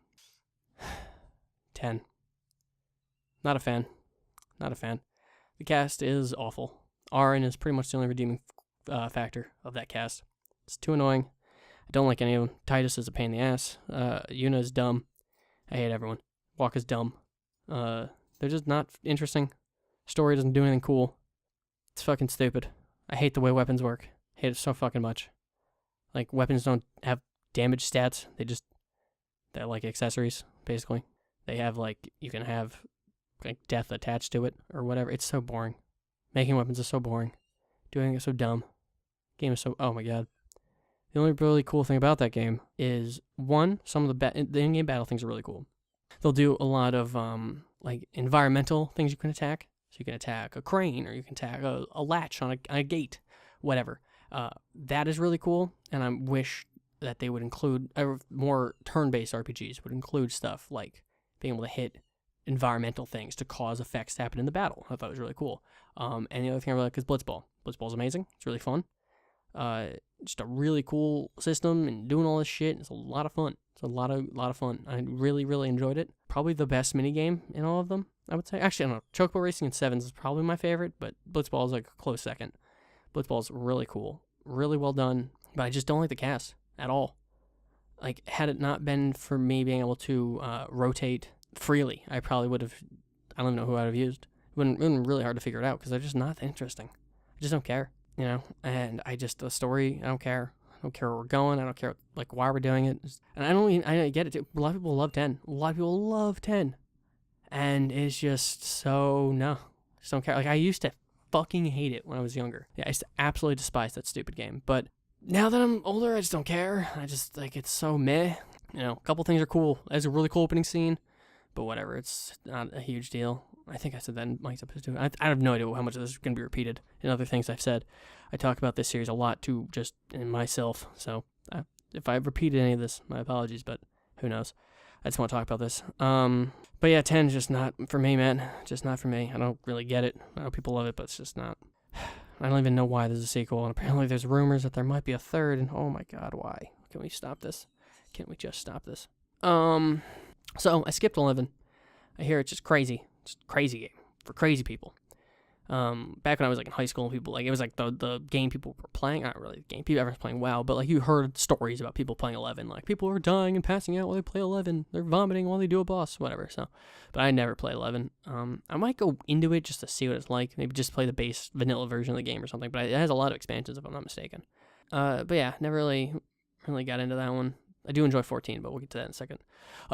A: Not a fan. Not a fan. The cast is awful. Aaron is pretty much the only redeeming factor of that cast. It's too annoying. I don't like any of them. Titus is a pain in the ass. Yuna is dumb. I hate everyone. Wakka's dumb. They're just not interesting. Story doesn't do anything cool. It's fucking stupid. I hate the way weapons work. I hate it so fucking much. Like, weapons don't have damage stats. They're like accessories, basically. They have, like, you can have, like, death attached to it, or whatever. It's so boring. Making weapons is so boring. Doing it is so dumb. Game is so, oh my god. The only really cool thing about that game is, one, some of the in-game battle things are really cool. They'll do a lot of, like, environmental things you can attack. So you can attack a crane, or you can attack a latch on a gate, whatever. That is really cool, and I wish that they would include, more turn-based RPGs would include stuff like being able to hit environmental things to cause effects to happen in the battle. I thought it was really cool. And the other thing I really like is Blitzball. Blitzball is amazing. It's really fun. Just a really cool system, and doing all this shit. It's a lot of fun. It's a lot of fun. I really, really enjoyed it. Probably the best minigame in all of them, I would say. Actually, I don't know. Chocobo Racing in 7s is probably my favorite, but Blitzball is like a close second. Blitzball is really cool. Really well done. But I just don't like the cast at all. Like, had it not been for me being able to rotate freely, I probably would have, I don't even know who I would have used. It would have been really hard to figure it out, because they're just not that interesting. I just don't care. And the story, I don't care. I don't care where we're going. I don't care, like, why we're doing it. And I get it, too. A lot of people love 10. A lot of people love 10. And it's just so, no. I just don't care. Like, I used to fucking hate it when I was younger. Yeah, I used to absolutely despise that stupid game. But now that I'm older, I just don't care. I just, like, it's so meh. A couple things are cool. There's a really cool opening scene. But whatever, it's not a huge deal. I think I said that in Mike's episode 2. I have no idea how much of this is going to be repeated in other things I've said. I talk about this series a lot, too, just in myself. So if I've repeated any of this, my apologies, but who knows. I just want to talk about this. But yeah, 10 is just not for me, man. Just not for me. I don't really get it. I know people love it, but it's just not. I don't even know why there's a sequel. And apparently there's rumors that there might be a third. And oh my god, why? Can we stop this? Can't we just stop this? So I skipped 11. I hear it's just crazy. Just crazy game for crazy people. Back when I was like in high school, people like it was like the game people were playing. Not really the game people ever playing WoW, but like you heard stories about people playing 11. Like people are dying and passing out while they play 11. They're vomiting while they do a boss, whatever. So, but I never play 11. I might go into it just to see what it's like. Maybe just play the base vanilla version of the game or something. But it has a lot of expansions if I'm not mistaken. But yeah, never really got into that one. I do enjoy 14, but we'll get to that in a second.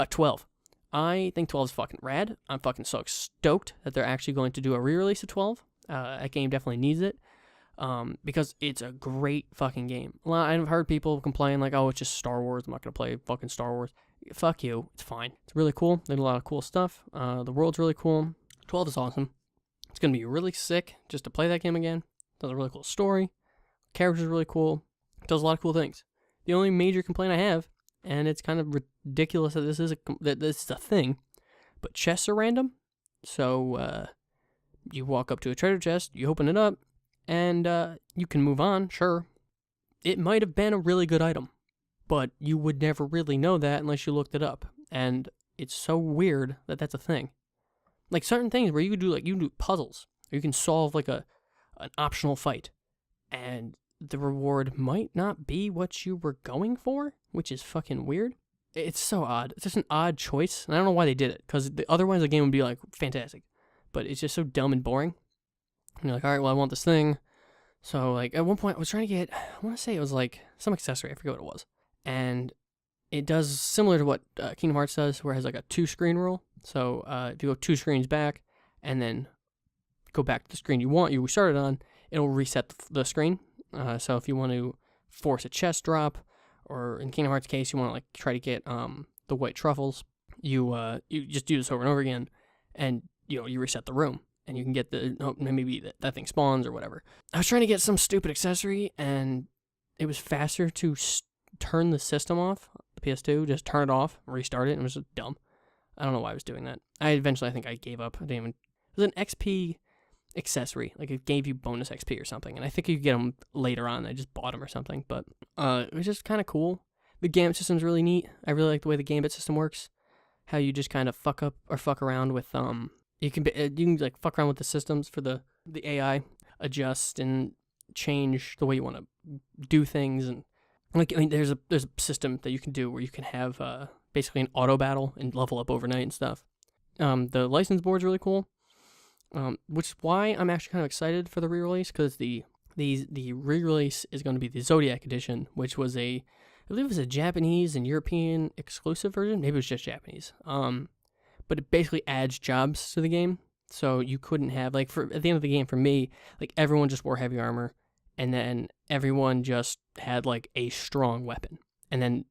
A: 12. I think 12 is fucking rad. I'm fucking so stoked that they're actually going to do a re-release of 12. That game definitely needs it because it's a great fucking game. I've heard people complain like, oh, it's just Star Wars. I'm not going to play fucking Star Wars. Fuck you. It's fine. It's really cool. They do a lot of cool stuff. The world's really cool. 12 is awesome. It's going to be really sick just to play that game again. It does a really cool story. Characters are really cool. It does a lot of cool things. The only major complaint I have, and it's kind of ridiculous that this is a thing, but chests are random. So you walk up to a treasure chest, you open it up, and you can move on. Sure, it might have been a really good item, but you would never really know that unless you looked it up. And it's so weird that that's a thing. Like certain things where you can do puzzles, or you can solve like an optional fight, and the reward might not be what you were going for, which is fucking weird. It's so odd. It's just an odd choice, and I don't know why they did it, because otherwise the game would be like fantastic, but it's just so dumb and boring. And you're like, all right, well, I want this thing. So like at one point I was trying to get, I want to say it was like some accessory, I forget what it was, and it does similar to what Kingdom Hearts does, where it has like a 2-screen rule. So if you go 2 screens back and then go back to the screen you started on, it'll reset the screen. So if you want to force a chest drop, or in Kingdom Hearts case, you want to like try to get the white truffles, you just do this over and over again, and you reset the room, and you can get maybe that thing spawns or whatever. I was trying to get some stupid accessory, and it was faster to turn the system off, the PS2, just turn it off, restart it, and it was just dumb. I don't know why I was doing that. I think I gave up. It was an XP accessory, like it gave you bonus XP or something, and I think you could get them later on. I just bought them or something, but it was just kind of cool. The gambit system's really neat. I really like the way the gambit system works. How you just kind of fuck around with you can like fuck around with the systems for the AI, adjust and change the way you want to do things, and like there's a system that you can do where you can have basically an auto battle and level up overnight and stuff. The license board's really cool. Which is why I'm actually kind of excited for the re-release, because the re-release is going to be the Zodiac edition, which was I believe it was a Japanese and European exclusive version. Maybe it was just Japanese. But it basically adds jobs to the game, so you couldn't have at the end of the game for me, like everyone just wore heavy armor, and then everyone just had like a strong weapon, and then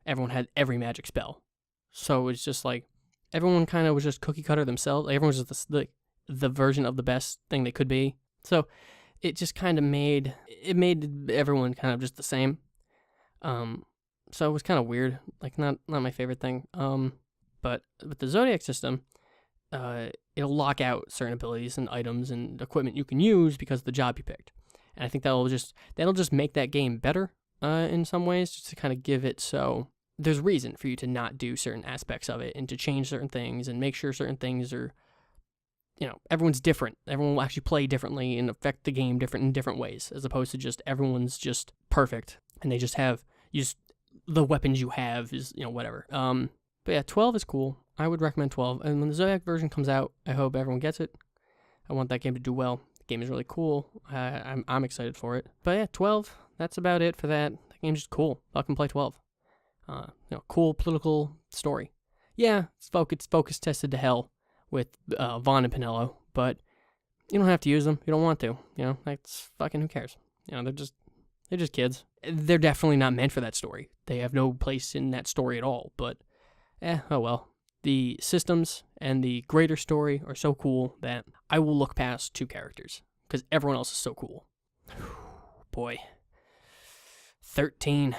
A: everyone had every magic spell. So it's just like everyone kind of was just cookie cutter themselves. Like, everyone was just the version of the best thing they could be. So it just kind of made everyone kind of just the same. So it was kind of weird, like not my favorite thing. But with the Zodiac system, it'll lock out certain abilities and items and equipment you can use because of the job you picked. And I think that'll just make that game better in some ways, just to kind of give it so there's reason for you to not do certain aspects of it and to change certain things and make sure certain things are, everyone's different. Everyone will actually play differently and affect the game in different ways, as opposed to just everyone's just perfect and they just have the weapons you have is, whatever. But yeah, 12 is cool. I would recommend 12. And when the Zodiac version comes out, I hope everyone gets it. I want that game to do well. The game is really cool. I'm excited for it. But yeah, 12, that's about it for that. The game's just cool. Fucking play 12. Cool political story. Yeah, it's focus tested to hell with Vaughn and Pinello, but you don't have to use them. You don't want to. That's fucking, who cares? They're just kids. They're definitely not meant for that story. They have no place in that story at all, but oh well. The systems and the greater story are so cool that I will look past 2 characters, because everyone else is so cool. Boy. 13.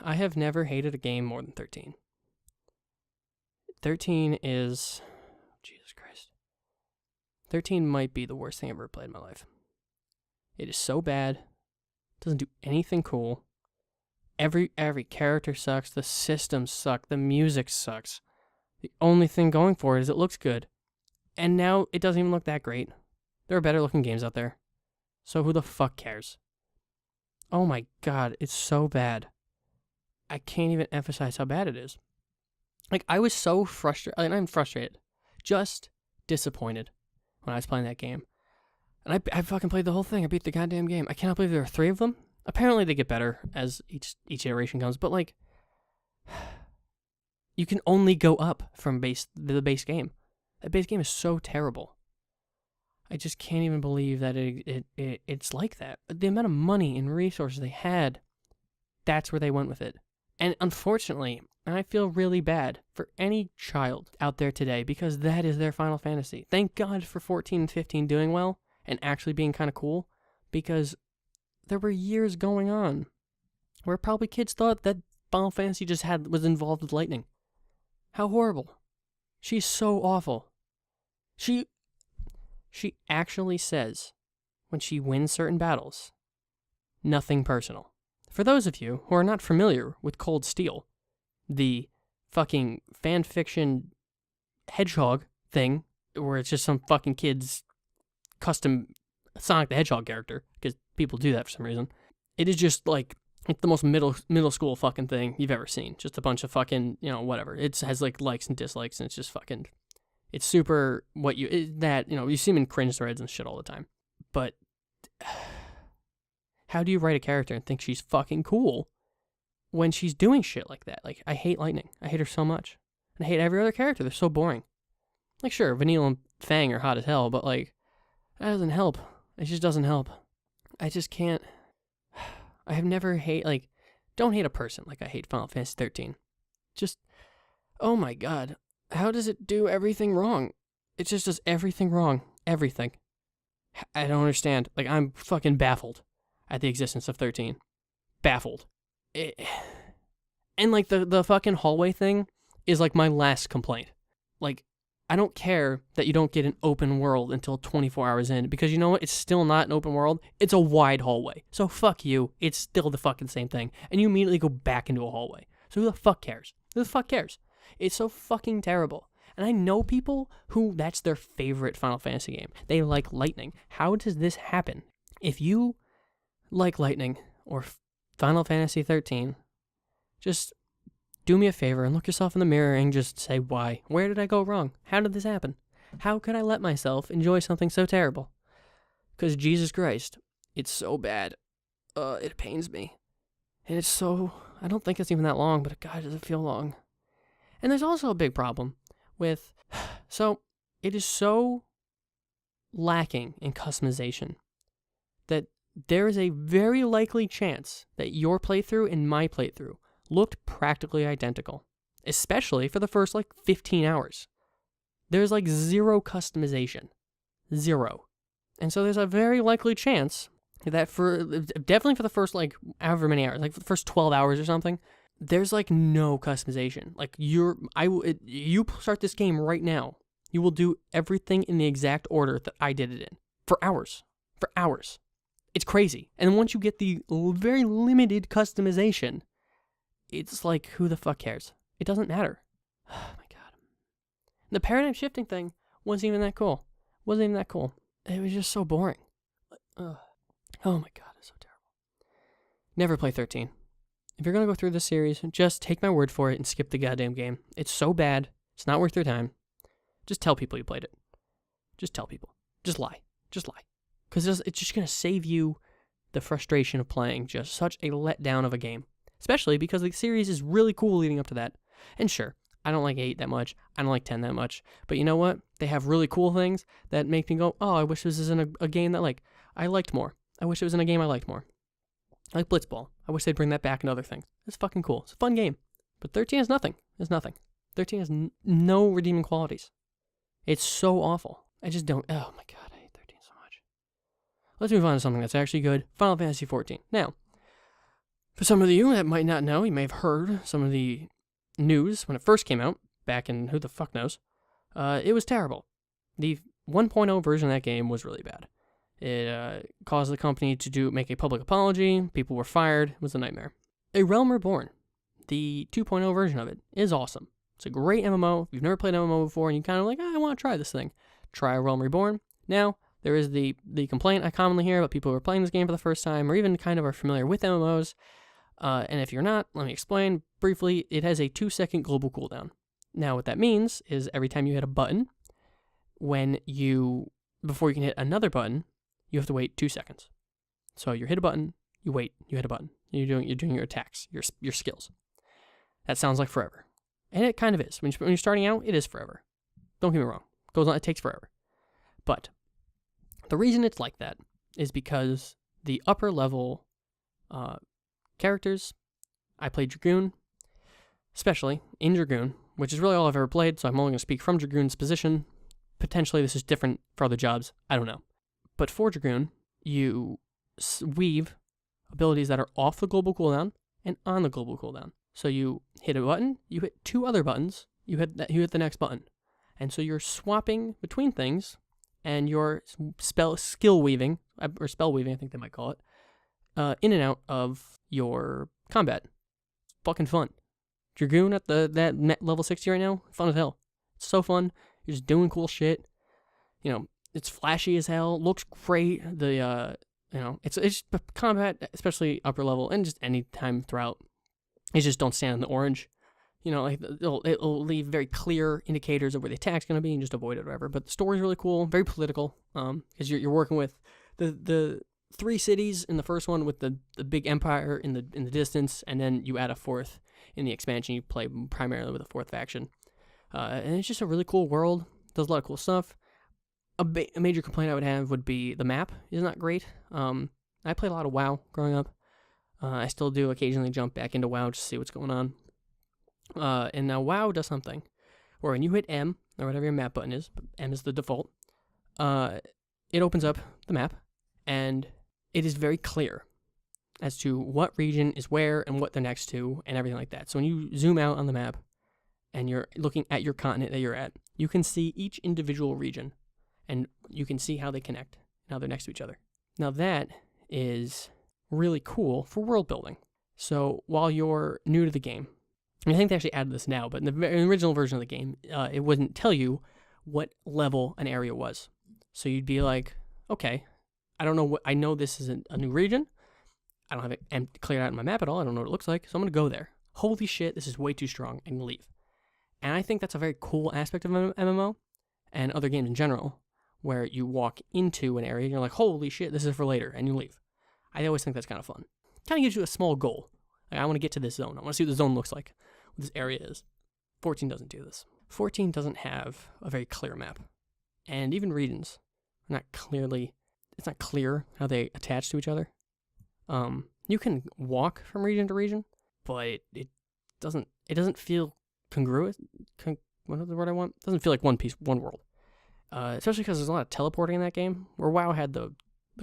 A: I have never hated a game more than 13. 13 is... Jesus Christ. 13 might be the worst thing I've ever played in my life. It is so bad. Doesn't do anything cool. Every character sucks. The systems suck. The music sucks. The only thing going for it is it looks good. And now it doesn't even look that great. There are better looking games out there. So who the fuck cares? Oh my god, it's so bad. I can't even emphasize how bad it is. Like, I was so frustrated, and I'm frustrated, just disappointed when I was playing that game. And I fucking played the whole thing. I beat the goddamn game. I cannot believe there are 3 of them. Apparently they get better as each iteration comes, but like, you can only go up from the base game. That base game is so terrible. I just can't even believe that it's like that. The amount of money and resources they had, that's where they went with it. And unfortunately, I feel really bad for any child out there today because that is their Final Fantasy. Thank God for 14 and 15 doing well and actually being kind of cool, because there were years going on where probably kids thought that Final Fantasy just was involved with lightning. How horrible. She's so awful. She actually says, when she wins certain battles, nothing personal. For those of you who are not familiar with Cold Steel, the fucking fanfiction hedgehog thing, where it's just some fucking kid's custom Sonic the Hedgehog character, because people do that for some reason. It is just like, it's the most middle school fucking thing you've ever seen. Just a bunch of fucking, whatever. It has like likes and dislikes, and it's just fucking, it's super you see them in cringe threads and shit all the time. But how do you write a character and think she's fucking cool when she's doing shit like that? Like, I hate Lightning. I hate her so much. And I hate every other character. They're so boring. Like, sure, Vanille and Fang are hot as hell, but like, that doesn't help. It just doesn't help. I just can't. I have never don't hate a person like I hate Final Fantasy 13. Just, oh my god. How does it do everything wrong? It just does everything wrong. Everything. I don't understand. Like, I'm fucking baffled at the existence of 13. Baffled. And like the fucking hallway thing is like my last complaint. Like, I don't care that you don't get an open world until 24 hours in, because you know what? It's still not an open world. It's a wide hallway. So fuck you. It's still the fucking same thing. And you immediately go back into a hallway. So who the fuck cares? Who the fuck cares? It's so fucking terrible. And I know people who that's their favorite Final Fantasy game. They like Lightning. How does this happen? If you like Lightning or Final Fantasy 13, just do me a favor and look yourself in the mirror and just say why. Where did I go wrong? How did this happen? How could I let myself enjoy something so terrible? Because Jesus Christ, it's so bad. It pains me. And it's so, I don't think it's even that long, but God, does it feel long. And there's also a big problem with, so it is so lacking in customization that there is a very likely chance that your playthrough and my playthrough looked practically identical, especially for the first 15 hours. There's zero customization. Zero. And so there's a very likely chance that definitely for the first however many hours, for the first 12 hours or something, there's no customization. You start this game right now, you will do everything in the exact order that I did it in. For hours. For hours. It's crazy. And once you get the very limited customization, it's who the fuck cares? It doesn't matter. Oh my god. The paradigm shifting thing wasn't even that cool. It was just so boring. Oh my god, it's so terrible. Never play 13. If you're going to go through this series, just take my word for it and skip the goddamn game. It's so bad. It's not worth your time. Just tell people you played it. Just tell people. Just lie. Because it's just going to save you the frustration of playing just such a letdown of a game. Especially because the series is really cool leading up to that. And sure, I don't like 8 that much. I don't like 10 that much. But you know what? They have really cool things that make me go, oh, I wish this was in a game that I liked more. I wish it was in a game I liked more. Like Blitzball. I wish they'd bring that back and other things. It's fucking cool. It's a fun game. But 13 has nothing. It's nothing. 13 has no redeeming qualities. It's so awful. I just don't. Oh my god, I hate 13 so much. Let's move on to something that's actually good. Final Fantasy 14. Now, for some of you that might not know, you may have heard some of the news when it first came out, back in who the fuck knows. It was terrible. The 1.0 version of that game was really bad. It caused the company to make a public apology. People were fired. It was a nightmare. A Realm Reborn, the 2.0 version of it, is awesome. It's a great MMO. If you've never played MMO before and you kind of like, I want to try this thing, try Realm Reborn. Now, there is the complaint I commonly hear about people who are playing this game for the first time or even kind of are familiar with MMOs. And if you're not, let me explain briefly. It has a 2-second global cooldown. Now, what that means is every time you hit a button, before you can hit another button, you have to wait 2 seconds. So you hit a button, you wait, you hit a button. You're doing your attacks, your skills. That sounds like forever. And it kind of is. When you're starting out, it is forever. Don't get me wrong. It goes on, it takes forever. But the reason it's like that is because the upper level characters, I played Dragoon, especially in Dragoon, which is really all I've ever played, so I'm only going to speak from Dragoon's position. Potentially this is different for other jobs, I don't know. But for Dragoon, you weave abilities that are off the global cooldown and on the global cooldown. So you hit a button, you hit 2 other buttons, you hit the next button. And so you're swapping between things, and you're skill weaving, or spell weaving, I think they might call it, in and out of your combat. It's fucking fun. Dragoon at that level 60 right now, fun as hell. It's so fun. You're just doing cool shit. It's flashy as hell. Looks great. It's just combat, especially upper level, and just any time throughout. You just don't stand in the orange. It'll leave very clear indicators of where the attack's going to be and just avoid it or whatever. But the story's really cool, very political, because you're working with the 3 cities in the first one with the big empire in the distance, and then you add a 4th in the expansion. You play primarily with a 4th faction. And it's just a really cool world. Does a lot of cool stuff. A major complaint I would have would be the map is not great. I played a lot of WoW growing up. I still do occasionally jump back into WoW just to see what's going on. And now WoW does something where when you hit M, or whatever your map button is, M is the default, it opens up the map, and it is very clear as to what region is where and what they're next to and everything like that. So when you zoom out on the map and you're looking at your continent that you're at, you can see each individual region, and you can see how they connect and how they're next to each other. Now that is really cool for world building. So while you're new to the game, I think they actually added this now, but in the original version of the game, it wouldn't tell you what level an area was. So you'd be like, okay, I don't know I know this is a new region. I don't have it cleared out in my map at all. I don't know what it looks like. So I'm going to go there. Holy shit, this is way too strong, and leave. And I think that's a very cool aspect of MMO and other games in general, where you walk into an area and you're like, holy shit, this is for later, and you leave. I always think that's kind of fun. Kind of gives you a small goal. Like, I want to get to this zone. I want to see what the zone looks like, what this area is. 14 doesn't do this. 14 doesn't have a very clear map. And even regions are not clearly, it's not clear how they attach to each other. You can walk from region to region, but it doesn't feel congruous. What is the word I want? It doesn't feel like one piece, one world. Especially because there's a lot of teleporting in that game, where WoW had the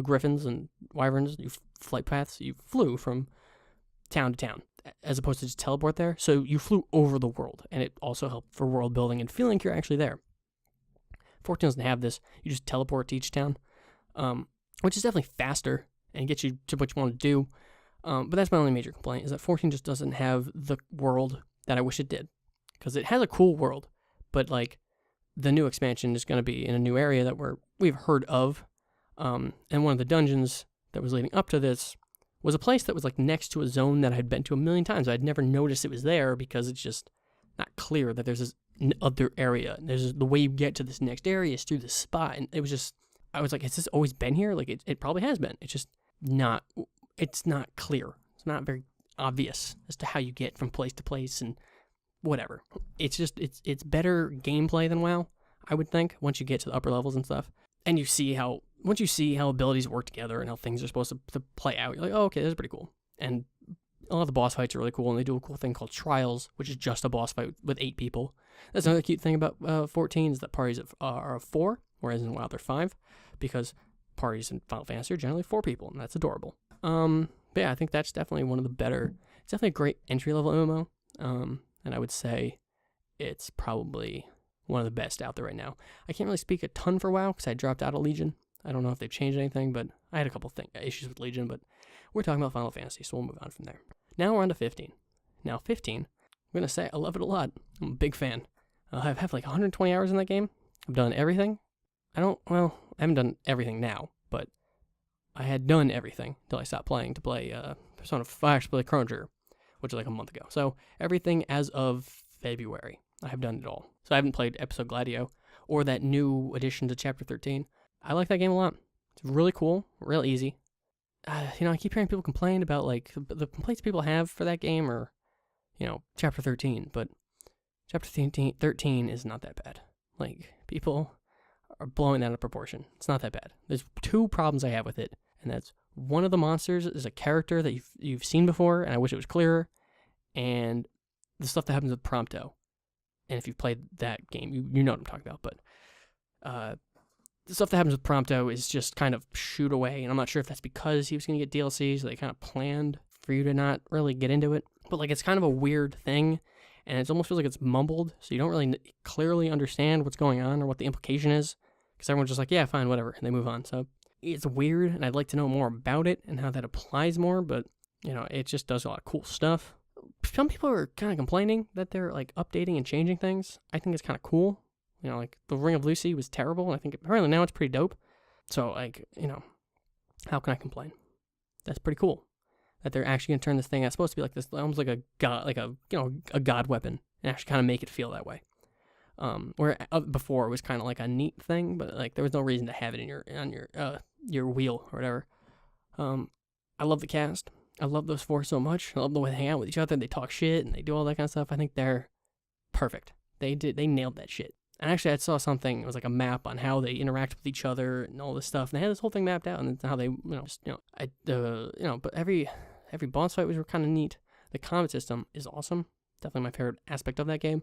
A: griffins and wyverns, flight paths. You flew from town to town, as opposed to just teleport there. So you flew over the world, and it also helped for world building and feeling like you're actually there. 14 doesn't have this. You just teleport to each town, which is definitely faster and gets you to what you want to do. But that's my only major complaint, is that 14 just doesn't have the world that I wish it did. Because it has a cool world, but like the new expansion is going to be in a new area that we've heard of. And one of the dungeons that was leading up to this was a place that was like next to a zone that I had been to a million times. I'd never noticed it was there because it's just not clear that there's this other area. There's the way you get to this next area is through this spot. And it was just, I was like, has this always been here? Like it probably has been. It's just not clear. It's not very obvious as to how you get from place to place and whatever. It's just, it's better gameplay than WoW, I would think, once you get to the upper levels and stuff. And once you see how abilities work together and how things are supposed to play out, you're like, oh, okay, this is pretty cool. And a lot of the boss fights are really cool, and they do a cool thing called Trials, which is just a boss fight with 8 people. That's another cute thing about 14 is that parties are of 4, whereas in WoW they're 5, because parties in Final Fantasy are generally 4 people, and that's adorable. But yeah, I think that's definitely one of the better, it's definitely a great entry-level MMO, and I would say it's probably one of the best out there right now. I can't really speak a ton for WoW because I dropped out of Legion. I don't know if they've changed anything, but I had a couple issues with Legion, but we're talking about Final Fantasy, so we'll move on from there. Now we're on to 15. Now 15, going to say I love it a lot. I'm a big fan. I have like 120 hours in that game. I've done everything. I haven't done everything now, but I had done everything until I stopped playing to play Persona 5, actually play Chrono Trigger, which was like a month ago. So everything as of February, I have done it all. So I haven't played Episode Gladio or that new addition to Chapter 13. I like that game a lot. It's really cool, real easy. I keep hearing people complain about like the complaints people have for that game or, Chapter 13, but Chapter 13 is not that bad. Like, people are blowing that out of proportion. It's not that bad. There's two problems I have with it, and that's one of the monsters is a character that you've seen before, and I wish it was clearer, and the stuff that happens with Prompto. And if you've played that game, you know what I'm talking about, but the stuff that happens with Prompto is just kind of shoot away, and I'm not sure if that's because he was going to get DLC, so they kind of planned for you to not really get into it. But, like, it's kind of a weird thing, and it almost feels like it's mumbled, so you don't really clearly understand what's going on or what the implication is, because everyone's just like, yeah, fine, whatever, and they move on. So it's weird, and I'd like to know more about it and how that applies more, but, it just does a lot of cool stuff. Some people are kind of complaining that they're, like, updating and changing things. I think it's kind of cool. Like, the Ring of Lucy was terrible, and I think apparently now it's pretty dope. So, like, how can I complain? That's pretty cool. That they're actually going to turn this thing that's supposed to be like this, almost like a god, like a god weapon, and actually kind of make it feel that way. Where before it was kind of like a neat thing, but like there was no reason to have it on your wheel or whatever. I love the cast. I love those four so much. I love the way they hang out with each other. They talk shit and they do all that kind of stuff. I think they're perfect. They nailed that shit. And actually, I saw something. It was like a map on how they interact with each other and all this stuff. And they had this whole thing mapped out, and how they, But every boss fight was kind of neat. The combat system is awesome. Definitely my favorite aspect of that game.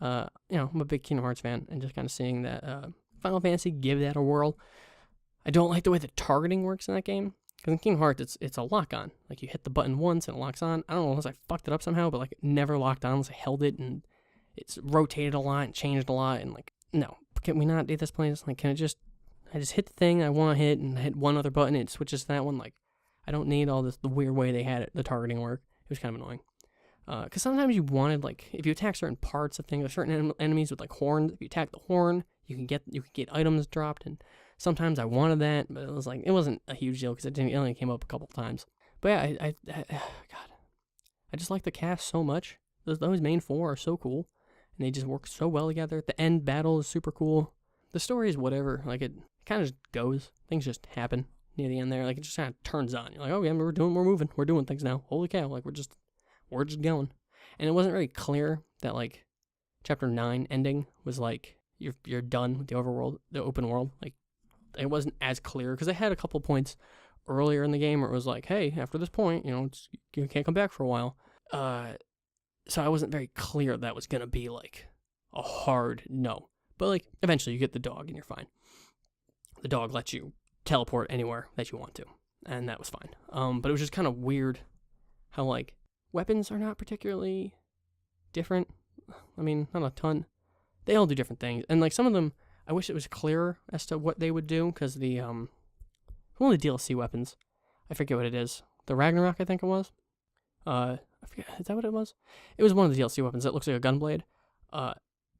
A: I'm a big Kingdom Hearts fan, and just kind of seeing that Final Fantasy give that a whirl. I don't like the way the targeting works in that game. Because in Kingdom Hearts, it's a lock on. Like, you hit the button once and it locks on. I don't know unless I fucked it up somehow, but like it never locked on unless I held it, and it's rotated a lot and changed a lot, and like, no, can we not do this, please? Like, I just hit the thing I want to hit, and I hit one other button, and it switches to that one. Like, I don't need all this, the weird way they had it, the targeting work. It was kind of annoying. Because sometimes you wanted, like, if you attack certain parts of things, or certain enemies with, like, horns, if you attack the horn, you can get items dropped, and sometimes I wanted that, but it wasn't a huge deal, because it only came up a couple times. But yeah, God, I just like the cast so much. Those main four are so cool, and they just work so well together. The end battle is super cool. The story is whatever, like, it kind of just goes. Things just happen near the end there, like, it just kind of turns on. You're like, oh yeah, we're doing things now. Holy cow, like, we're just going. And it wasn't very clear that, like, Chapter 9 ending was, like, you're done with the open world. Like, it wasn't as clear, because they had a couple points earlier in the game where it was like, hey, after this point, you can't come back for a while. So I wasn't very clear that was going to be, like, a hard no. But, like, eventually you get the dog and you're fine. The dog lets you teleport anywhere that you want to, and that was fine. But it was just kind of weird how, like, weapons are not particularly different. I mean, not a ton. They all do different things. And, like, some of them, I wish it was clearer as to what they would do, because one of the DLC weapons, I forget what it is. The Ragnarok, I think it was. I forget, is that what it was? It was one of the DLC weapons that looks like a gunblade.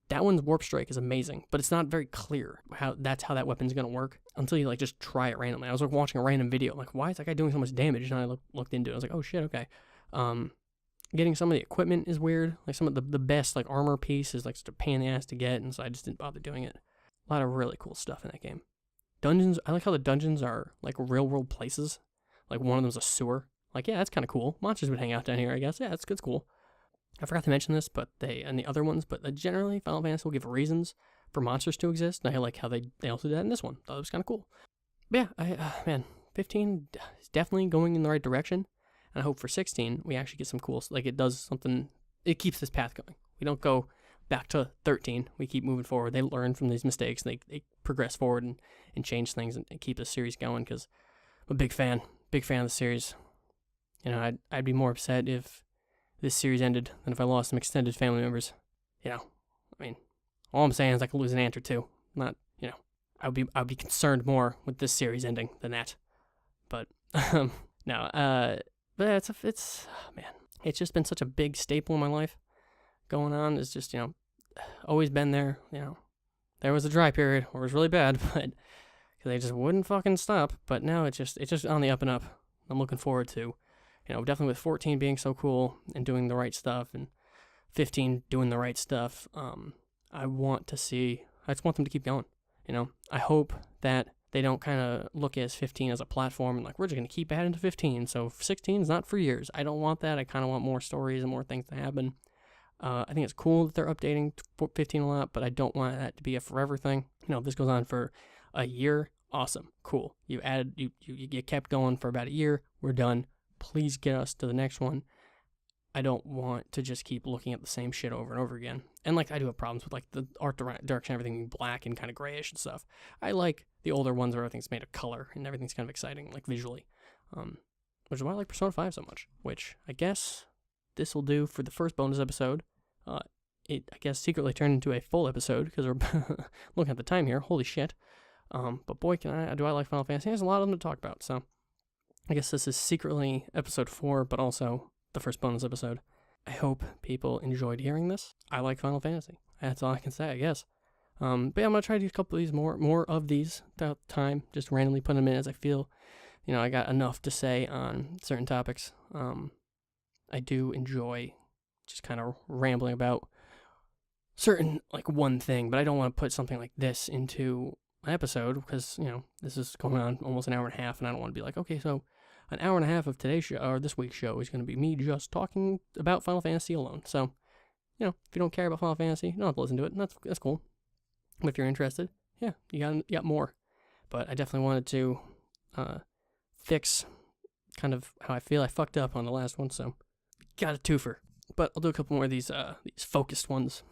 A: That one's Warp Strike is amazing, but it's not very clear how that weapon's gonna work until you, like, just try it randomly. I was, like, watching a random video, like, why is that guy doing so much damage? And I looked into it. I was like, oh shit, okay. Getting some of the equipment is weird. Like, some of the best, like, armor piece is, like, such a pain in the ass to get, and so I just didn't bother doing it. A lot of really cool stuff in that game. Dungeons, I like how the dungeons are, like, real world places. Like, one of them's a sewer. Like, yeah, that's kind of cool. Monsters would hang out down here, I guess. Yeah, it's cool. I forgot to mention this, but and the other ones, but generally, Final Fantasy will give reasons for monsters to exist, and I like how they also did that in this one. Thought it was kind of cool. But yeah, 15 is definitely going in the right direction, and I hope for 16 we actually get some cool, like, it does something, it keeps this path going. We don't go back to 13. We keep moving forward. They learn from these mistakes, and they progress forward and change things and keep the series going, because I'm a big fan of the series. I'd be more upset if this series ended than if I lost some extended family members. I mean, all I'm saying is I could lose an aunt or two. Not, I'd be concerned more with this series ending than that. But no, but it's just been such a big staple in my life. going on is just, always been there. There was a dry period where it was really bad, but they just wouldn't fucking stop. But now it's just on the up and up. I'm looking forward to, definitely with 14 being so cool and doing the right stuff, and 15 doing the right stuff. I just want them to keep going. I hope that they don't kind of look at 15 as a platform and like, we're just going to keep adding to 15. So 16 is not for years. I don't want that. I kind of want more stories and more things to happen. I think it's cool that they're updating 15 a lot, but I don't want that to be a forever thing. If this goes on for a year, awesome, cool. You kept going for about a year. We're done. Please get us to the next one. I don't want to just keep looking at the same shit over and over again. And I do have problems with the art direction, everything being black and kind of grayish and stuff. I like the older ones where everything's made of color and everything's kind of exciting, visually. Which is why I like Persona 5 so much. Which I guess this will do for the first bonus episode. It, I guess, secretly turned into a full episode because we're looking at the time here. Holy shit. But boy, do I like Final Fantasy. There's a lot of them to talk about. So I guess this is secretly episode 4, but also the first bonus episode. I hope people enjoyed hearing this. I like Final Fantasy. That's all I can say, I guess. But yeah, I'm going to try to do a couple of these, more of these throughout time, just randomly put them in as I feel, I got enough to say on certain topics. I do enjoy just kind of rambling about certain, one thing, but I don't want to put something like this into an episode because, this is going on almost an hour and a half, and I don't want to be like, okay, so an hour and a half of today's show, or this week's show, is going to be me just talking about Final Fantasy alone. So, if you don't care about Final Fantasy, you don't have to listen to it, and that's cool. But if you're interested, yeah, you got more. But I definitely wanted to fix kind of how I feel I fucked up on the last one, so got a twofer. But I'll do a couple more of these focused ones.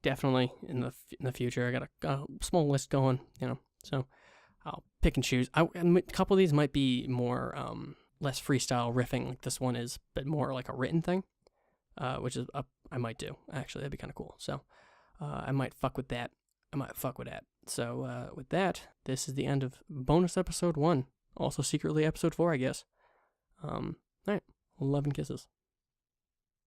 A: Definitely in the future. I got a small list going, so I'll pick and choose. A couple of these might be more less freestyle riffing like this one is, but more like a written thing, which is I might do. Actually, that'd be kind of cool. So I might fuck with that. So with that, this is the end of bonus episode 1. Also secretly episode 4, I guess. All right. Love and kisses.